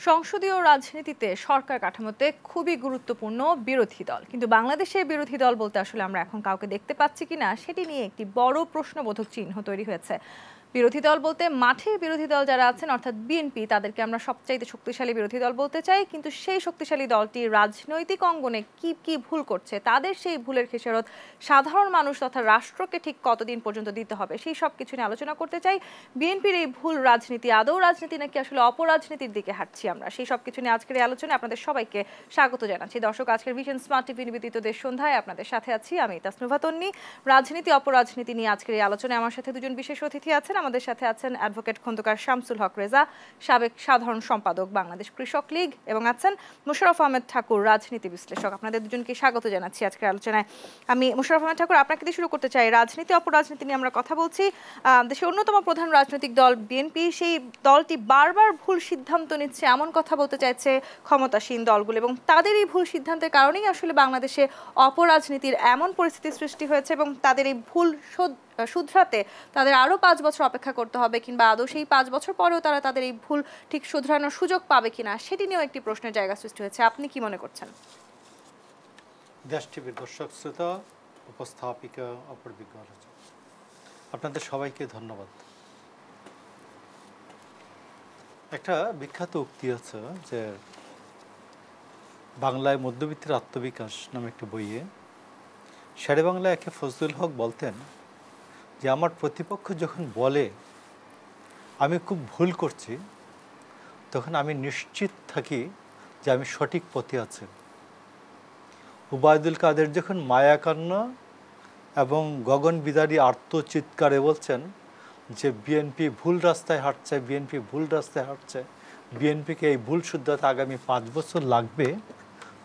সংসদীয় রাজনীতিতে সরকার কাঠামোতে খুবই গুরুত্বপূর্ণ বিরোধী দল, কিন্তু বাংলাদেশে বিরোধী দল বলতে আসলে আমরা এখন কাউকে দেখতে পাচ্ছি কিনা সেটি নিয়ে একটি বড় প্রশ্নবোধক চিহ্ন তৈরি হয়েছে। বিরোধী দল বলতে মাঠে বিরোধী দল যারা আছেন অর্থাৎ বিএনপি, তাদেরকে আমরা সবচাইতে শক্তিশালী বিরোধী দল বলতে চাই, কিন্তু সেই শক্তিশালী দলটি রাজনৈতিক অঙ্গনে কি কি ভুল করছে, তাদের সেই ভুলের খেসারত সাধারণ মানুষ তথা রাষ্ট্রকে ঠিক কতদিন পর্যন্ত দিতে হবে, সেই সব কিছু নিয়ে আলোচনা করতে চাই। বিএনপির এই ভুল রাজনীতি আদৌ রাজনীতি নাকি আসলে অপরাজনীতির দিকে হাঁটছি আমরা, সেই সব কিছু নিয়ে আজকের এই আলোচনায় আপনাদের সবাইকে স্বাগত জানাচ্ছি। দর্শক, আজকের ভিশন স্মার্ট টিভি নিবেদিত দেশ সন্ধ্যায় আপনাদের সাথে আছি আমি তাসনুভা তন্নি। রাজনীতি অপরাজনীতি নিয়ে আজকের এই আলোচনায় আমার সাথে দুজন বিশেষ অতিথি আছেন। আমাদের সাথে আছেন অ্যাডভোকেট খন্দকার শামসুল হক রেজা, সাবেক সাধারণ সম্পাদক বাংলাদেশ কৃষক লীগ, এবং আছেন মোশাররফ আহমেদ ঠাকুর, রাজনীতি বিশ্লেষক। আপনাদের দুজনকে স্বাগত জানাচ্ছি আজকের আলোচনায়। আমি মোশাররফ আহমেদ ঠাকুর, আপনাকে দিয়ে শুরু করতে চাই। রাজনীতি অপরাজনীতি নিয়ে আমরা কথা বলছি। দেশের অন্যতম প্রধান রাজনৈতিক দল বিএনপি, সেই দলটি বারবার ভুল সিদ্ধান্ত নিচ্ছে এমন কথা বলতে চাইছে ক্ষমতাসীন দলগুলো, এবং তাদের এই ভুল সিদ্ধান্তের কারণেই আসলে বাংলাদেশে অপরাজনীতির এমন পরিস্থিতি সৃষ্টি হয়েছে, এবং তাদের এই ভুল শুধরাতে তাদের আরও 5 বছর অপেক্ষা করতে হবে, কিংবা আদৌ সেই 5 বছর পরেও তারা তাদের এই ভুল ঠিক শুধরানোর সুযোগ পাবে কিনা সেটি নিয়েও একটি প্রশ্নের জায়গা সৃষ্টি হয়েছে। আপনি কি মনে করছেন? দেশ টিভির দর্শক শ্রোতা, উপস্থাপিকা, অপরবিজ্ঞ আলোচক, আপনাদের সবাইকে ধন্যবাদ। একটা বিখ্যাত উক্তি আছে যে বাংলায় মধ্যবিত্তের আত্মবিকাশ নামে একটি বইয়ে শেরে বাংলায় একে ফজলুল হক বলতেন যে আমার প্রতিপক্ষ যখন বলে আমি খুব ভুল করছি, তখন আমি নিশ্চিত থাকি যে আমি সঠিক পথে আছি। উবায়দুল কাদের যখন মায়াকান্না এবং গগন বিদারী আর্তচিৎকারে বলছেন যে বিএনপি ভুল রাস্তায় হাঁটছে, বিএনপি ভুল রাস্তায় হাঁটছে, বিএনপিকে এই ভুল শুধরাতে আগামী 5 বছর লাগবে,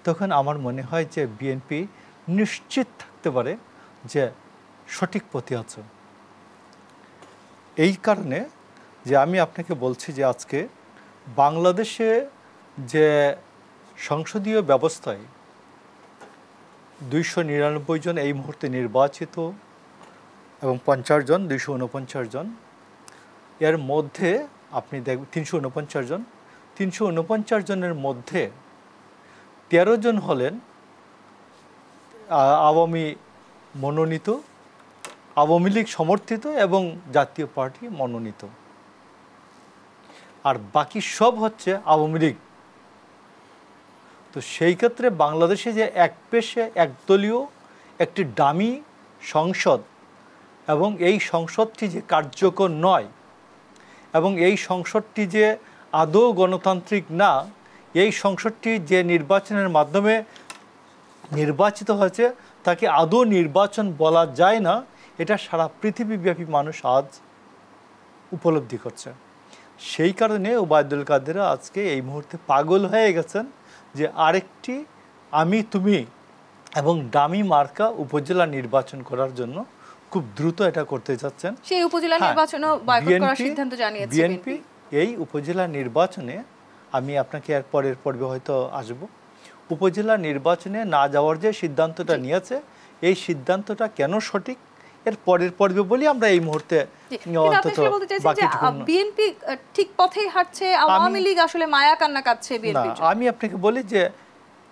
তখন আমার মনে হয় যে বিএনপি নিশ্চিত থাকতে পারে যে সঠিক পথে আছে। এই কারণে যে আমি আপনাকে বলছি যে আজকে বাংলাদেশে যে সংসদীয় ব্যবস্থায় 299 জন এই মুহূর্তে নির্বাচিত এবং 50 জন, 249 জন, এর মধ্যে আপনি দেখবেন 349 জন, 349 জনের মধ্যে 13 জন হলেন আওয়ামী মনোনীত, আওয়ামী লীগ সমর্থিত এবং জাতীয় পার্টি মনোনীত, আর বাকি সব হচ্ছে আওয়ামী লীগ। তো সেই ক্ষেত্রে বাংলাদেশে যে এক পেশে একদলীয় একটি ডামি সংসদ, এবং এই সংসদটি যে কার্যকর নয়, এবং এই সংসদটি যে আদৌ গণতান্ত্রিক না, এই সংসদটি যে নির্বাচনের মাধ্যমে নির্বাচিত হয়েছে তাকে আদৌ নির্বাচন বলা যায় না, এটা সারা পৃথিবীব্যাপী মানুষ আজ উপলব্ধি করছে। সেই কারণে ওবায়দুল কাদেররা আজকে এই মুহূর্তে পাগল হয়ে গেছেন যে আরেকটি আমি তুমি এবং ডামি মার্কা উপজেলা নির্বাচন করার জন্য খুব দ্রুত এটা করতে যাচ্ছেন। সেই উপজেলা নির্বাচনও বয়কট করার সিদ্ধান্ত জানিয়েছে বিএনপি। এই উপজেলা নির্বাচনে আমি আপনাকে এর পরের পর্বে হয়তো আসব। উপজেলা নির্বাচনে না যাওয়ার যে সিদ্ধান্তটা নিয়েছে, এই সিদ্ধান্তটা কেন সঠিক এর পরের পর্বে বলি আমরা এই মুহূর্তে বিএনপি ঠিক পথেই হাঁটছে, আওয়ামী লীগ আসলে মায়া কান্না কাটছে বিএনপি। আমি আপনাকে বলি যে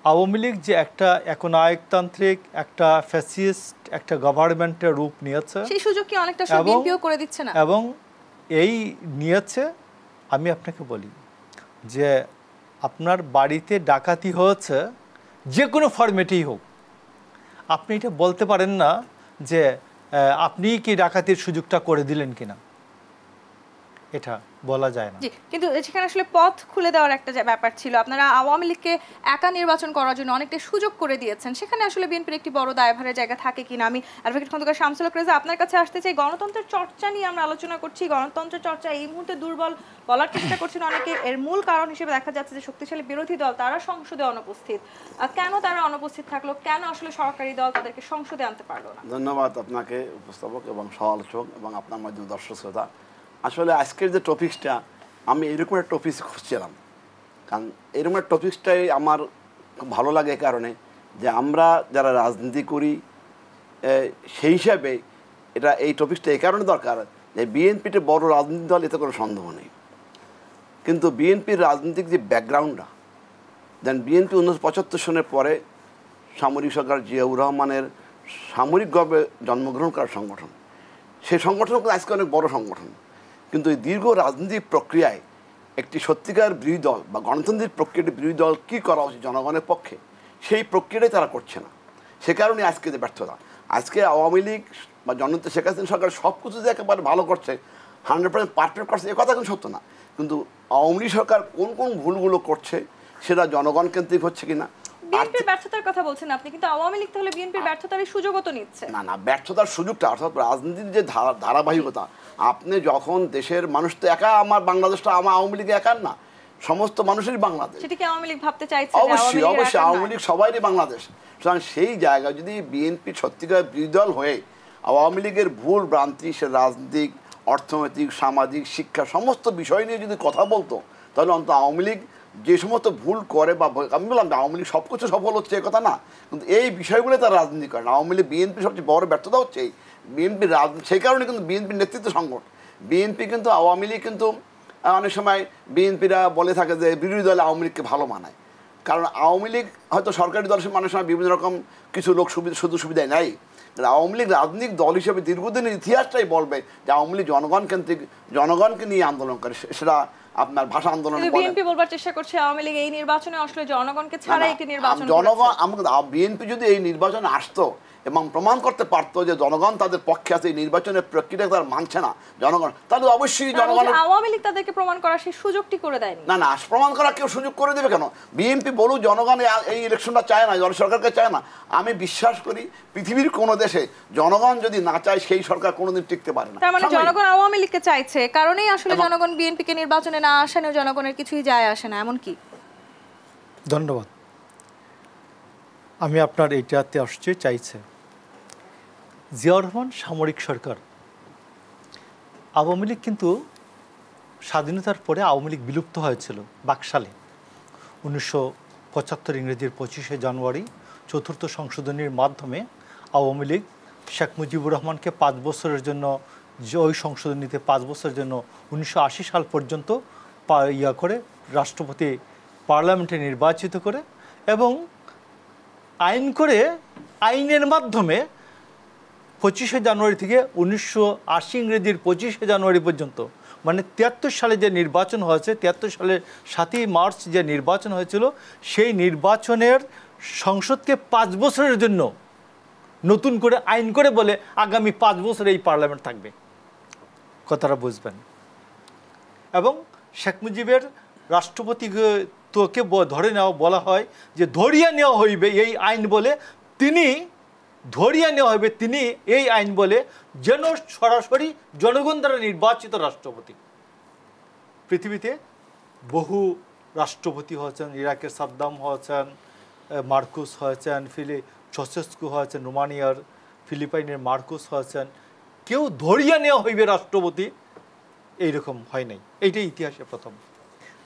আওয়ামী লীগ যে একটা একনায়কতান্ত্রিক, একটা ফ্যাসিস্ট, একটা গভর্নমেন্টের রূপ নিয়েছে, সেই সুযোগ কি অনেকটা বিএনপিও করে দিচ্ছে না? এবং এই নিয়েছে, আমি আপনাকে বলি যে আপনার বাড়িতে ডাকাতি হয়েছে, যে কোনো ফরম্যাটেই হোক, আপনি এটা বলতে পারেন না যে আপনি কি ডাকাতির সুযোগটা করে দিলেন কিনা, এটা বলা যায় না। কিন্তু সেখানে আসলে পথ খুলে দেওয়ার একটা ব্যাপার ছিল। আপনারা আওয়ামী লীগকে একা নির্বাচন করার জন্য অনেকটা সুযোগ করে দিয়েছেন, সেখানে আসলে বিএনপির একটি বড় দায়ভারের জায়গা থাকে কিনা? আমি অ্যাডভোকেট খন্দকার শামসুল হক রেজা আপনার কাছে আসতে চাই। গণতন্ত্রের চর্চা নিয়ে আমরা আলোচনা করছি, গণতন্ত্রের চর্চা এই মুহূর্তে দুর্বল বলার চেষ্টা করছেন অনেকে। এর মূল কারণ হিসেবে দেখা যাচ্ছে যে শক্তিশালী বিরোধী দল তারা সংসদে অনুপস্থিত। কেন তারা অনুপস্থিত থাকলো, কেন আসলে সরকারি দল তাদেরকে সংসদে আনতে পারলো না? ধন্যবাদ আপনাকে, উপস্থাপক এবং সহ-আলোচক, এবং আপনার মাধ্যমে দর্শক শ্রোতা। আসলে আজকের যে টপিকসটা, আমি এরকম একটা টপিকস খুঁজছিলাম, কারণ এরকম একটা টপিকসটাই আমার খুব ভালো লাগে, এই কারণে যে আমরা যারা রাজনীতি করি সেই হিসাবে এই টপিকসটা এই কারণে দরকার যে বিএনপিতে বড় রাজনৈতিক দল, এতে কোনো সন্দেহ নেই। কিন্তু বিএনপির রাজনৈতিক যে ব্যাকগ্রাউন্ডটা, দেন বিএনপি 1975 সনের পরে সামরিক সরকার জিয়াউর রহমানের সামরিকভাবে জন্মগ্রহণ করার সংগঠন। সেই সংগঠন আজকে অনেক বড় সংগঠন, কিন্তু এই দীর্ঘ রাজনৈতিক প্রক্রিয়ায় একটি সত্যিকার বিরোধী দল বা গণতান্ত্রিক প্রক্রিয়াটি বিরোধী দল কী করা উচিত জনগণের পক্ষে, সেই প্রক্রিয়াটাই তারা করছে না। সে কারণে আজকে যে ব্যর্থতা। আজকে আওয়ামী লীগ বা জননেত্রী শেখ হাসিনা সরকার সব কিছু যে একেবারে ভালো করছে, 100% পারফেক্ট করছে, এ কথা কিন্তু সত্য না। কিন্তু আওয়ামী লীগ সরকার কোন কোন ভুলগুলো করছে সেটা জনগণ কেন্দ্রিক হচ্ছে কিনা। বিএনপির ব্যর্থতার কথা বলছেন আপনি, কিন্তু আওয়ামী লীগ তাহলে বিএনপির ব্যর্থতার সুযোগও তো নিচ্ছে না। না, ব্যর্থতার সুযোগটা অর্থাৎ রাজনীতির যে ধারাবাহিকতা, আপনি যখন দেশের মানুষ তো একা, আমার বাংলাদেশটা আমার আওয়ামী লীগ একার না, সমস্ত মানুষেরই বাংলাদেশ। সেটা কি আওয়ামী লীগ ভাবতে চাইছে? অবশ্যই অবশ্যই আওয়ামী লীগ সবারই বাংলাদেশ। সুতরাং সেই জায়গায় যদি বিএনপি সত্যিকার বিরোধী দল হয়ে আওয়ামী লীগের ভুল ভ্রান্তি, সে রাজনৈতিক, অর্থনৈতিক, সামাজিক, শিক্ষা সমস্ত বিষয় নিয়ে যদি কথা বলতো, তাহলে অন্তত আওয়ামী লীগ যে সমস্ত ভুল করে, বা আমি বললাম যে আওয়ামী লীগ সব কিছু সফল হচ্ছে এ কথা না, কিন্তু এই বিষয়গুলো তারা রাজনীতি করে না। আওয়ামী লীগ বিএনপির সবচেয়ে বড় ব্যর্থতা হচ্ছে এই বিএনপির রাজনীতি। সেই কারণে কিন্তু বিএনপির নেতৃত্ব সংকট। বিএনপি কিন্তু আওয়ামী লীগ কিন্তু অনেক সময় বিএনপিরা বলে থাকে যে বিরোধী দলে আওয়ামী লীগকে ভালো মানায়, কারণ আওয়ামী লীগ হয়তো সরকারি দল হিসেবে মানুষ বিভিন্ন রকম কিছু লোক সুযোগ সুবিধায় নেয়। আওয়ামী লীগ রাজনৈতিক দল হিসেবে দীর্ঘদিনের ইতিহাসটাই বলবে যে আওয়ামী লীগ জনগণ কেন্দ্রিক, জনগণকে নিয়ে আন্দোলন করে। সেটা আপনার ভাষা আন্দোলন। বিএনপি বলবার চেষ্টা করছে আওয়ামী লীগ এই নির্বাচনে আসলে জনগণকে ছাড়া একটি নির্বাচন জনগণ, আমাদের বিএনপি যদি এই নির্বাচনে আসতো এবং প্রমাণ করতে পারতো যে জনগণ তাদের পক্ষে আছে, এই নির্বাচনের প্রক্রিয়া তারা মানছে না জনগণ, তাহলে অবশ্যই জনগণ। আওয়ামী লীগ তাদেরকে প্রমাণ করার সেই সুযোগটি করে দেয়নি। না না, প্রমাণ করা কেউ সুযোগ করে দেবে কেন? বিএনপি বলুক জনগণ এই ইলেকশনটা চায় না, সরকারকে চায় না। আমি বিশ্বাস করি পৃথিবীর কোনো দেশে জনগণ যদি না চায় সেই সরকার কোনোদিন টিকতে পারে না। তার মানে জনগণ আওয়ামী লীগকে চাইছে কারণেই আসলে জনগণ বিএনপিকে নির্বাচনে না আসেন, জনগণের কিছুই যায় আসে না, এমন কি? ধন্যবাদ। আমি আপনার এইটাতে আসছে চাইছে জিয়াউর রহমান সামরিক সরকার, আওয়ামী লীগ কিন্তু স্বাধীনতার পরে আওয়ামী লীগ বিলুপ্ত হয়েছিল বাকশালে 1975 ইংরেজির 25শে জানুয়ারি 4th সংশোধনীর মাধ্যমে আওয়ামী লীগ শেখ মুজিবুর রহমানকে 5 বছরের জন্য, যে ওই সংশোধনীতে 5 বছরের জন্য 1980 সাল পর্যন্ত করে রাষ্ট্রপতি পার্লামেন্টে নির্বাচিত করে এবং আইন করে, আইনের মাধ্যমে 25শে জানুয়ারি থেকে 1980 ইংরেজির 25শে জানুয়ারি পর্যন্ত, মানে 73 সালে যে নির্বাচন হয়েছে, 73 সালের 7ই মার্চ যে নির্বাচন হয়েছিল, সেই নির্বাচনের সংসদকে 5 বছরের জন্য নতুন করে আইন করে বলে আগামী 5 বছর এই পার্লামেন্ট থাকবে। কথাটা বুঝবেন। এবং শেখ মুজিবের রাষ্ট্রপতিকে তোকে ধরে নেওয়া বলা হয় যে ধরিয়া নেওয়া হইবে এই আইন বলে, তিনি ধরিয়া নেওয়া হবে তিনি এই আইন বলে, যেন সরাসরি জনগণ দ্বারা নির্বাচিত রাষ্ট্রপতি। পৃথিবীতে বহু রাষ্ট্রপতি হয়েছেন, ইরাকের সাদ্দাম হয়েছেন, মার্কুস হয়েছেন, চসেস্কু হয়েছেন রোমানিয়ার, ফিলিপাইনের মার্কুস হয়েছেন, কেউ ধরিয়া নেওয়া হইবে রাষ্ট্রপতি এইরকম হয় নাই। এইটাই ইতিহাসে প্রথম।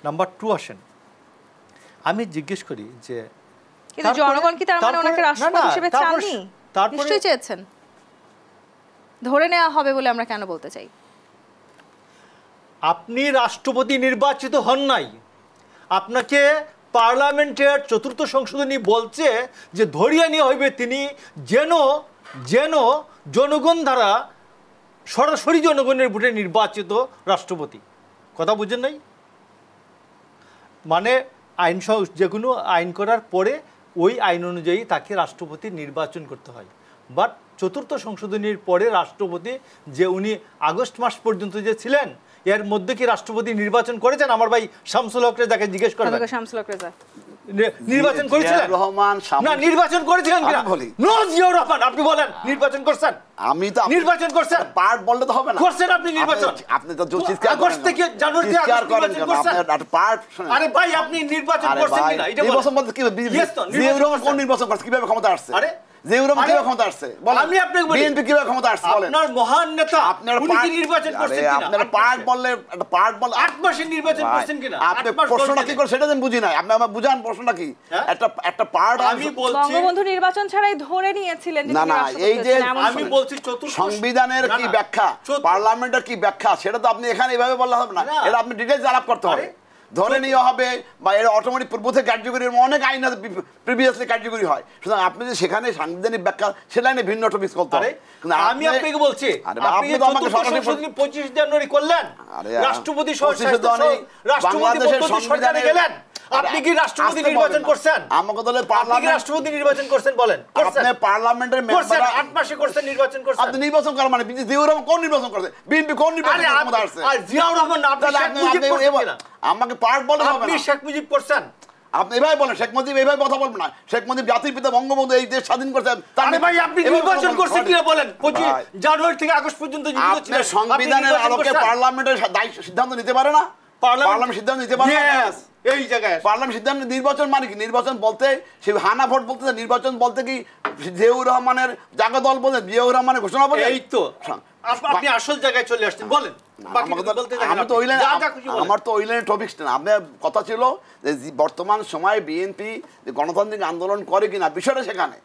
নাম্বার 2 আসেন, আমি জিজ্ঞেস করি যে জনগণ কি তার মানে ওনাকে রাষ্ট্রপতি হিসেবে চাননি? নিশ্চয়ই চেয়েছেন। ধরে নেওয়া হবে বলে আমরা কেন বলতে চাই? আপনি রাষ্ট্রপতি নির্বাচিত হন নাই, আপনাকে পার্লামেন্টের 4th সংশোধনী বলছে যে ধরিয়া নেওয়া হইবে তিনি, যেন জনগণ দ্বারা সরাসরি জনগণের ভোটে নির্বাচিত রাষ্ট্রপতি। কথা বুঝেন নাই? মানে আইন, যে কোনো আইন করার পরে ওই আইন অনুযায়ী তাকে রাষ্ট্রপতি নির্বাচন করতে হয়। বাট 4th সংশোধনীর পরে রাষ্ট্রপতি যে উনি আগস্ট মাস পর্যন্ত যে ছিলেন, এর মধ্যে কি রাষ্ট্রপতি নির্বাচন করেছেন? আমার ভাই শামসুল হক রেজাকে জিজ্ঞেস করবেন। শামসুল হক রেজা নির্বাচন করেছিলেন? না, নির্বাচন করেছিলেন কিনা? নো, জিয়াউর রহমান আপনি বলেন নির্বাচন করছেন? আমি তো নির্বাচন করছেন, পার্ট বললে তো হবে না। করছেন আপনি নির্বাচন? আপনি তো আগস্ট থেকে জানুয়ারি থেকে নির্বাচন করছেন। পার্ট, আরে ভাই আপনি নির্বাচন করছেন কিনা এটা বলেন। নির্বাচন বলতে কি? জিয়াউর রহমান কোন নির্বাচন করছে, কিভাবে ক্ষমতা আসছে? আরে জিয়াউর রহমান কিভাবে ক্ষমতা আসছে বলেন? আমি আপনাকে বলি বিএনপি কিভাবে ক্ষমতা আসছে বলেন। আপনার মহান নেতা উনি কি নির্বাচন করছেন কিনা? আপনারা পার্ট বললে, একটা পার্ট বল 8 মাসে নির্বাচন করছেন কিনা? আপনি প্রশ্নটা কি করে সেটা আমি বুঝি নাই। আপনি আমাকে বুঝান প্রশ্নটা কি? একটা পার্ট আমি বলছি বঙ্গবন্ধু নির্বাচন ছাড়াই ধরে নিয়েছিলেন যে না না, এই যে আমি বলছি সংবিধানের কি ব্যাখ্যা, পার্লামেন্টের কি ব্যাখ্যা, সেটা তো আপনি এখানে এইভাবে বললে হবে না। এটা আপনি ডিটেইলস আলাপ করতে হবে। ধরে নেওয়া হবে বা এর অটোমেটিক পূর্বতে কার্যকরী অনেক আইন আছে প্রিভিয়াসলি কার্যকরী হয়। সুতরাং আপনি যে সেখানে সাংবিধানিক ব্যাখ্যা সে লাইনে ভিন্ন টপিক করতে হবে। আমি আপনাকে বলছি আপনি যে 25 জানুয়ারি করলেন রাষ্ট্রপতি বাংলাদেশের সংবিধানে গেলেন, আপনি কি রাষ্ট্রপতি নির্বাচন করছেন? আমাকে দলের পার্লামেন্ট রাষ্ট্রপতি নির্বাচন করছেন বলেন? আপনি পার্লামেন্টের মেম্বার 8 মাসে করছেন, নির্বাচন করছেন। আপনি নির্বাচন করেন মানে জিয়াউর রহমান কোন নির্বাচন করছে? বিএনপি কোন নির্বাচন ক্ষমতা আসছে? আর জিয়াউর রহমান না, আপনি শেখ মুজিব করছেন। আমাকে পার্ট বলে হবে না। আপনি শেখ মুজিব করছেন। আপনি এভাবে বলেন শেখ মুজিব এইভাবে কথা বলবেন না। শেখ মুজিব জাতির পিতা বঙ্গবন্ধু এই দেশ স্বাধীন করছেন। আরে ভাই আপনি নির্বাচন করছেন কিনা বলেন? 25 জানুয়ারি থেকে আগস্ট পর্যন্ত জীবিত ছিলেন। সংবিধানের আলোকে পার্লামেন্টের সিদ্ধান্ত নিতে পারে না? পার্লামেন্ট সিদ্ধান্ত নিতে পারে না? এই জায়গায় পার্লামেন্ট সিদ্ধান্ত নির্বাচন মানে কি? নির্বাচন বলতে সে হানা ভোট বলতে নির্বাচন বলতে কি জিয়াউর রহমানের জাগা দল বলে জিয়াউর রহমানের ঘোষণা বলে? এই তো আপনি আসল জায়গায় চলে আসছেন, বলেন। আমার তো ওই লাইনের টপিকস না। আপনার কথা ছিল যে বর্তমান সময়ে বিএনপি গণতান্ত্রিক আন্দোলন করে কিনা বিষয়টা সেখানে।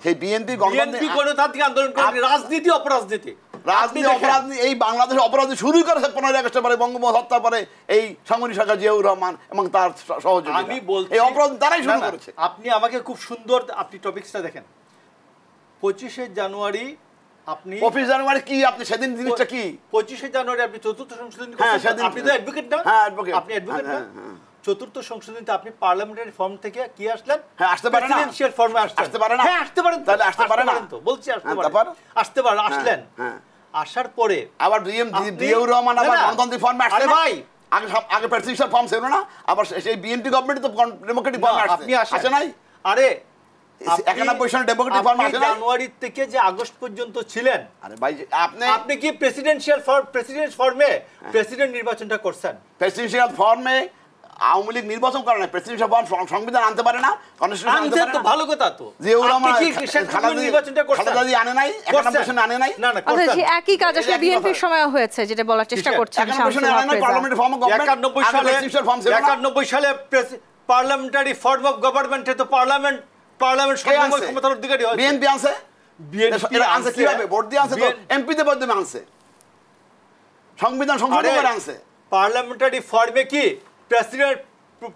সেই বিএনপি গণতান্ত্রিক আন্দোলন করে রাজনীতি অপরাজনীতি রাজনীতি এই বাংলাদেশের অপরাধী শুরু করেছে 15 আগস্টের পরে বঙ্গবন্ধু হত্যা পরে এই সামরিক সরকার জিয়াউর রহমান এবং তার সহযোগী। আমি বলছি এই অপরাধ তারাই শুরু করেছে। আপনি আমাকে খুব সুন্দর আপনি টপিকসটা দেখেন। 25 জানুয়ারি আপনি 25 জানুয়ারি কি আপনি সেদিন জিনিসটা কি? 25 জানুয়ারি আপনি চতুর্থ সংশোধনী করছেন। আপনি তো অ্যাডভোকেট না? হ্যাঁ অ্যাডভোকেট। আপনি অ্যাডভোকেট না? চতুর্থ সংশোধনীতে আপনি পার্লামেন্টারি ফর্ম থেকে কি আসলেন? হ্যাঁ আসতে পারেন না। প্রেসিডেন্সিয়াল ফর্মে আসছেন। আসতে পারেন না? হ্যাঁ আসতে পারেন। তাহলে আসতে পারেন না তো বলছি আসতে পারেন। আসতে পারেন, আসলেন। হ্যাঁ আসার পরে আবার জিয়াউর রহমান আবার গণতান্ত্রিক ফর্মে আসছে। আরে ভাই আগে প্রেসিডেন্সিয়াল ফর্ম ছিল না, আবার সেই বিএনপি গভর্নমেন্ট তো ডেমোক্রেটিক ফর্মে আসছে। আপনি আসে নাই? আরে 91 সনে ডেমোক্রেটিক ফর্ম আসে নাই? জানুয়ারি থেকে যে আগস্ট পর্যন্ত ছিলেন, আরে ভাই আপনি কি প্রেসিডেন্সিয়াল ফর্মে প্রেসিডেন্ট নির্বাচনটা করছেন? প্রেসিডেন্সিয়াল ফর্মে আওয়ামী লীগ নির্বাচন করে না। প্রেসিডেন্সিয়াল ফর্ম সংবিধান আনতে পারে না, কনস্টিটিউশন আনতে পারে না। ভালো কথা তো। জিয়াউর রহমান নির্বাচনটা করছেন, খালেদা জিয়া আনে নাই, 91 সনে আনে নাই। না না আচ্ছা জি, একই কাজ আসলে বিএনপির সময় হয়েছে, যেটা বলার চেষ্টা করছেন। 91 সনে আনে নাই পার্লামেন্টের ফর্ম অফ গভর্নমেন্ট। 91 সালে পার্লামেন্টারি ফর্ম অফ গভর্নমেন্টে তো পার্লামেন্ট সর্বময় ক্ষমতার অধিকারী হয়। বিএনপি আনছে। বিএনপি আনছে কিভাবে? ভোট দিয়ে আনছে তো, এমপিদের মাধ্যমে আনছে, সংবিধান সংশোধন করে আনছে। পার্লামেন্টারি ফর্মে কি প্রেসিডেন্ট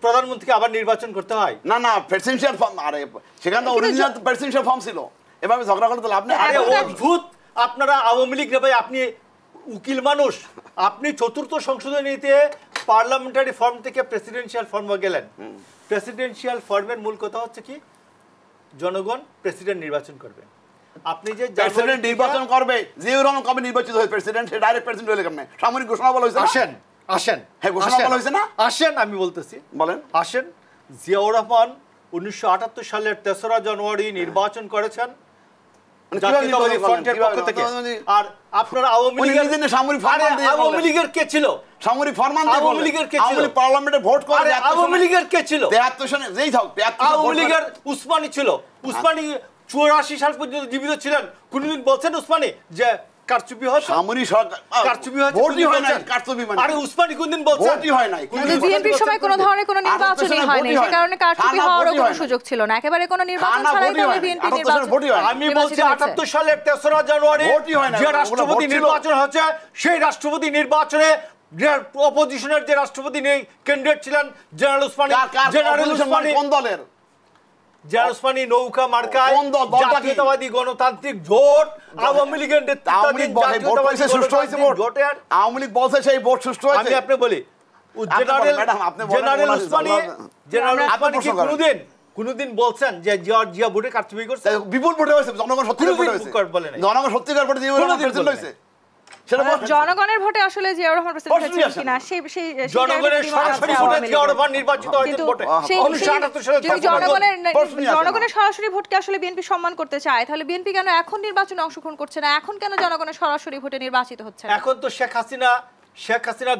প্রধানমন্ত্রীকে আবার নির্বাচন করতে হয়? না না, প্রেসিডেন্সিয়াল ফর্ম। আরে সেখানে তো অরিজিনাল প্রেসিডেন্সিয়াল ফর্ম ছিল। এভাবে ঝগড়া করতে লাভ নেই। আরে অদ্ভুত আপনারা আওয়ামী লীগ রে ভাই, আপনি উকিল মানুষ, আপনি চতুর্থ সংশোধনীতে পার্লামেন্টারি ফর্ম থেকে প্রেসিডেন্সিয়াল ফর্মে গেলেন। প্রেসিডেন্সিয়াল ফর্মের মূল কথা হচ্ছে কি? জনগণ প্রেসিডেন্ট নির্বাচন করবে। আপনি যে প্রেসিডেন্ট নির্বাচন করবে, জিয়াউর রহমান কবে নির্বাচিত হয় প্রেসিডেন্ট? সে ডাইরেক্ট প্রেসিডেন্ট হলে কেমনে? সামরিক ঘোষণা বলা হয়েছে। আসেন হ্যাঁ ঘোষণা বলা হয়েছে না? আসেন আমি বলতেছি, বলেন। আসেন। জিয়াউর রহমান 1978 সালের 3রা জানুয়ারি নির্বাচন করেছেন জাতীয়তাবাদী ফ্রন্টের পক্ষ থেকে। আর আপনারা আওয়ামী লীগের কে ছিল? সামরিক ফরমান আওয়ামী লীগের কে ছিল? পার্লামেন্টে ভোট করে। আওয়ামী লীগের কে ছিল? 73 সনে যেই থাক, আওয়ামী লীগের উসমানী ছিল। উসমানী 84 সাল পর্যন্ত জীবিত ছিলেন। কোনদিন বলছেন উসমানী যে কারচুপি হয়? সামরিক সরকার কারচুপি হয়, ভোটই হয় না। কারচুপি মানে আরে উসমানী কোনদিন বলছেন? ভোটই হয় না। বিএনপির সময় কোনো ধরনের কোনো নির্বাচনই হয়নি, সেই কারণে কারচুপি হওয়ারও কোনো সুযোগ ছিল না। একেবারে কোনো নির্বাচন ছাড়াই তাহলে বিএনপি নির্বাচন। আমি বলছি 78 সালের 3রা জানুয়ারি যে রাষ্ট্রপতি নির্বাচন হচ্ছে, সেই রাষ্ট্রপতি নির্বাচনে অপোজিশনের যে রাষ্ট্রপতি ক্যান্ডিডেট ছিলেন জেনারেল উসমানী কোন দলের? জারসমানি নৌকা মার্কায় জাতীয়তাবাদী গণতান্ত্রিক জোট আওয়ামী লীগের নেতৃত্বাধীন জাতীয়তাবাদী জোটে আওয়ামী লীগ বলছে সেই ভোট সুষ্ঠু হয়েছে। আমি আপনি বলি জেনারেল উসমানী কি কোনদিন বলছেন যে জিয়া ভোটে কারচুপি করছে? বিপুল ভোটে হয়েছে, জনগণ সত্যিকার ভোটে হয়েছে। জনগণ সত্যিকার ভোটে প্রেসিডেন্ট হয়েছে। জনগণের ভোটে আসলে জিয়াউর রহমান প্রেসিডেন্ট হয়েছিল কিনা সেই জনগণের সরাসরি ভোটে জিয়াউর রহমান নির্বাচিত হয়েছে ভোটে। জনগণের সরাসরি ভোটকে আসলে বিএনপি সম্মান করতে চায়, তাহলে বিএনপি কেন এখন নির্বাচনে অংশগ্রহণ করছে না? এখন কেন জনগণের সরাসরি ভোটে নির্বাচিত হচ্ছে না? এখন তো শেখ হাসিনা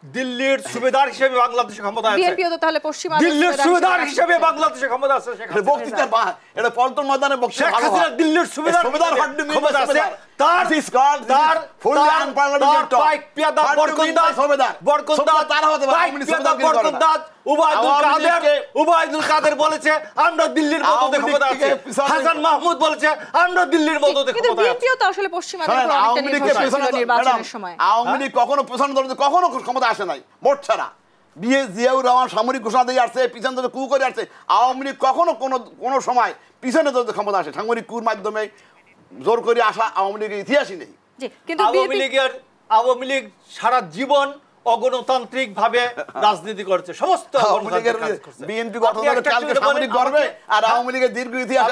দিল্লির সুবেদার হিসেবে বাংলাদেশে ক্ষমতা আছে। বিএনপিও তো তাহলে পশ্চিমা দিল্লির সুবেদার হিসেবে বাংলাদেশে ক্ষমতা আছে। বক্তৃতা এটা পল্টন ময়দানে বক্তৃতা শেখ হাসিনা দিল্লির সুবেদার ক্ষমতা আছে। তার ফুললি আনপার্লামেন্টারি টক পাইক পিয়াদা বরকন্দাজ তারা হতে পারে আওয়ামী বরকন্দাজ উবাইদুল কাদের বলেছে আমরা দিল্লির মধ্যে ক্ষমতা আছে। হাসান মাহমুদ বলেছে আমরা দিল্লির মধ্যে ক্ষমতা আছে। কিন্তু বিএনপিও তো আসলে পশ্চিমাদের উপর অনেকটা নির্ভরশীল নির্বাচনের সময়। আওয়ামী লীগ কখনো প্রধান দল কখনো ক্ষমতা আসে নাই ভোট ছাড়া। জিয়াউর রহমান সামরিক ঘোষণা দিয়ে আসছে, পিছন থেকে কু করে আসছে। আওয়ামী লীগ কখনো কোনো সময় পিছনে যদি ক্ষমতা আসে সামরিক কুর মাধ্যমে জোর করে আসা আওয়ামী লীগের ইতিহাসই নেই। আওয়ামী লীগ সারা জীবন অগণতান্ত্রিক ভাবে রাজনীতি করছে, সমস্ত বিএনপি গঠনের কালকে সামরিক গর্বে আর আওয়ামী লীগের দীর্ঘ ইতিহাস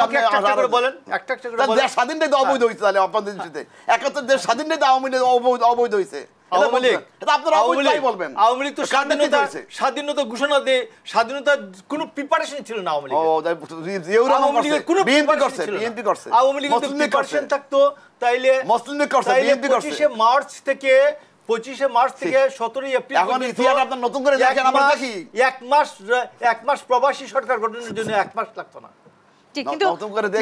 বলেন। একটা দেশ স্বাধীনটাই তো অবৈধ হয়েছে, তাহলে আপনাদের দৃষ্টিতে 71 দেশ স্বাধীনটাই তো আওয়ামী লীগ অবৈধ হয়েছে। আওয়ামী লীগ তো স্বাধীনতা ঘোষণা দিয়ে স্বাধীনতার কোনো প্রিপারেশন ছিল না। আওয়ামী লীগের কোনো আওয়ামী লীগের প্রিপারেশন থাকতো তাইলে 25শে মার্চ থেকে 17 এপ্রিল নতুন করে দেখেন, আমরা দেখি এক মাস প্রবাসী সরকার গঠনের জন্য 1 মাস লাগতো না। কিন্তু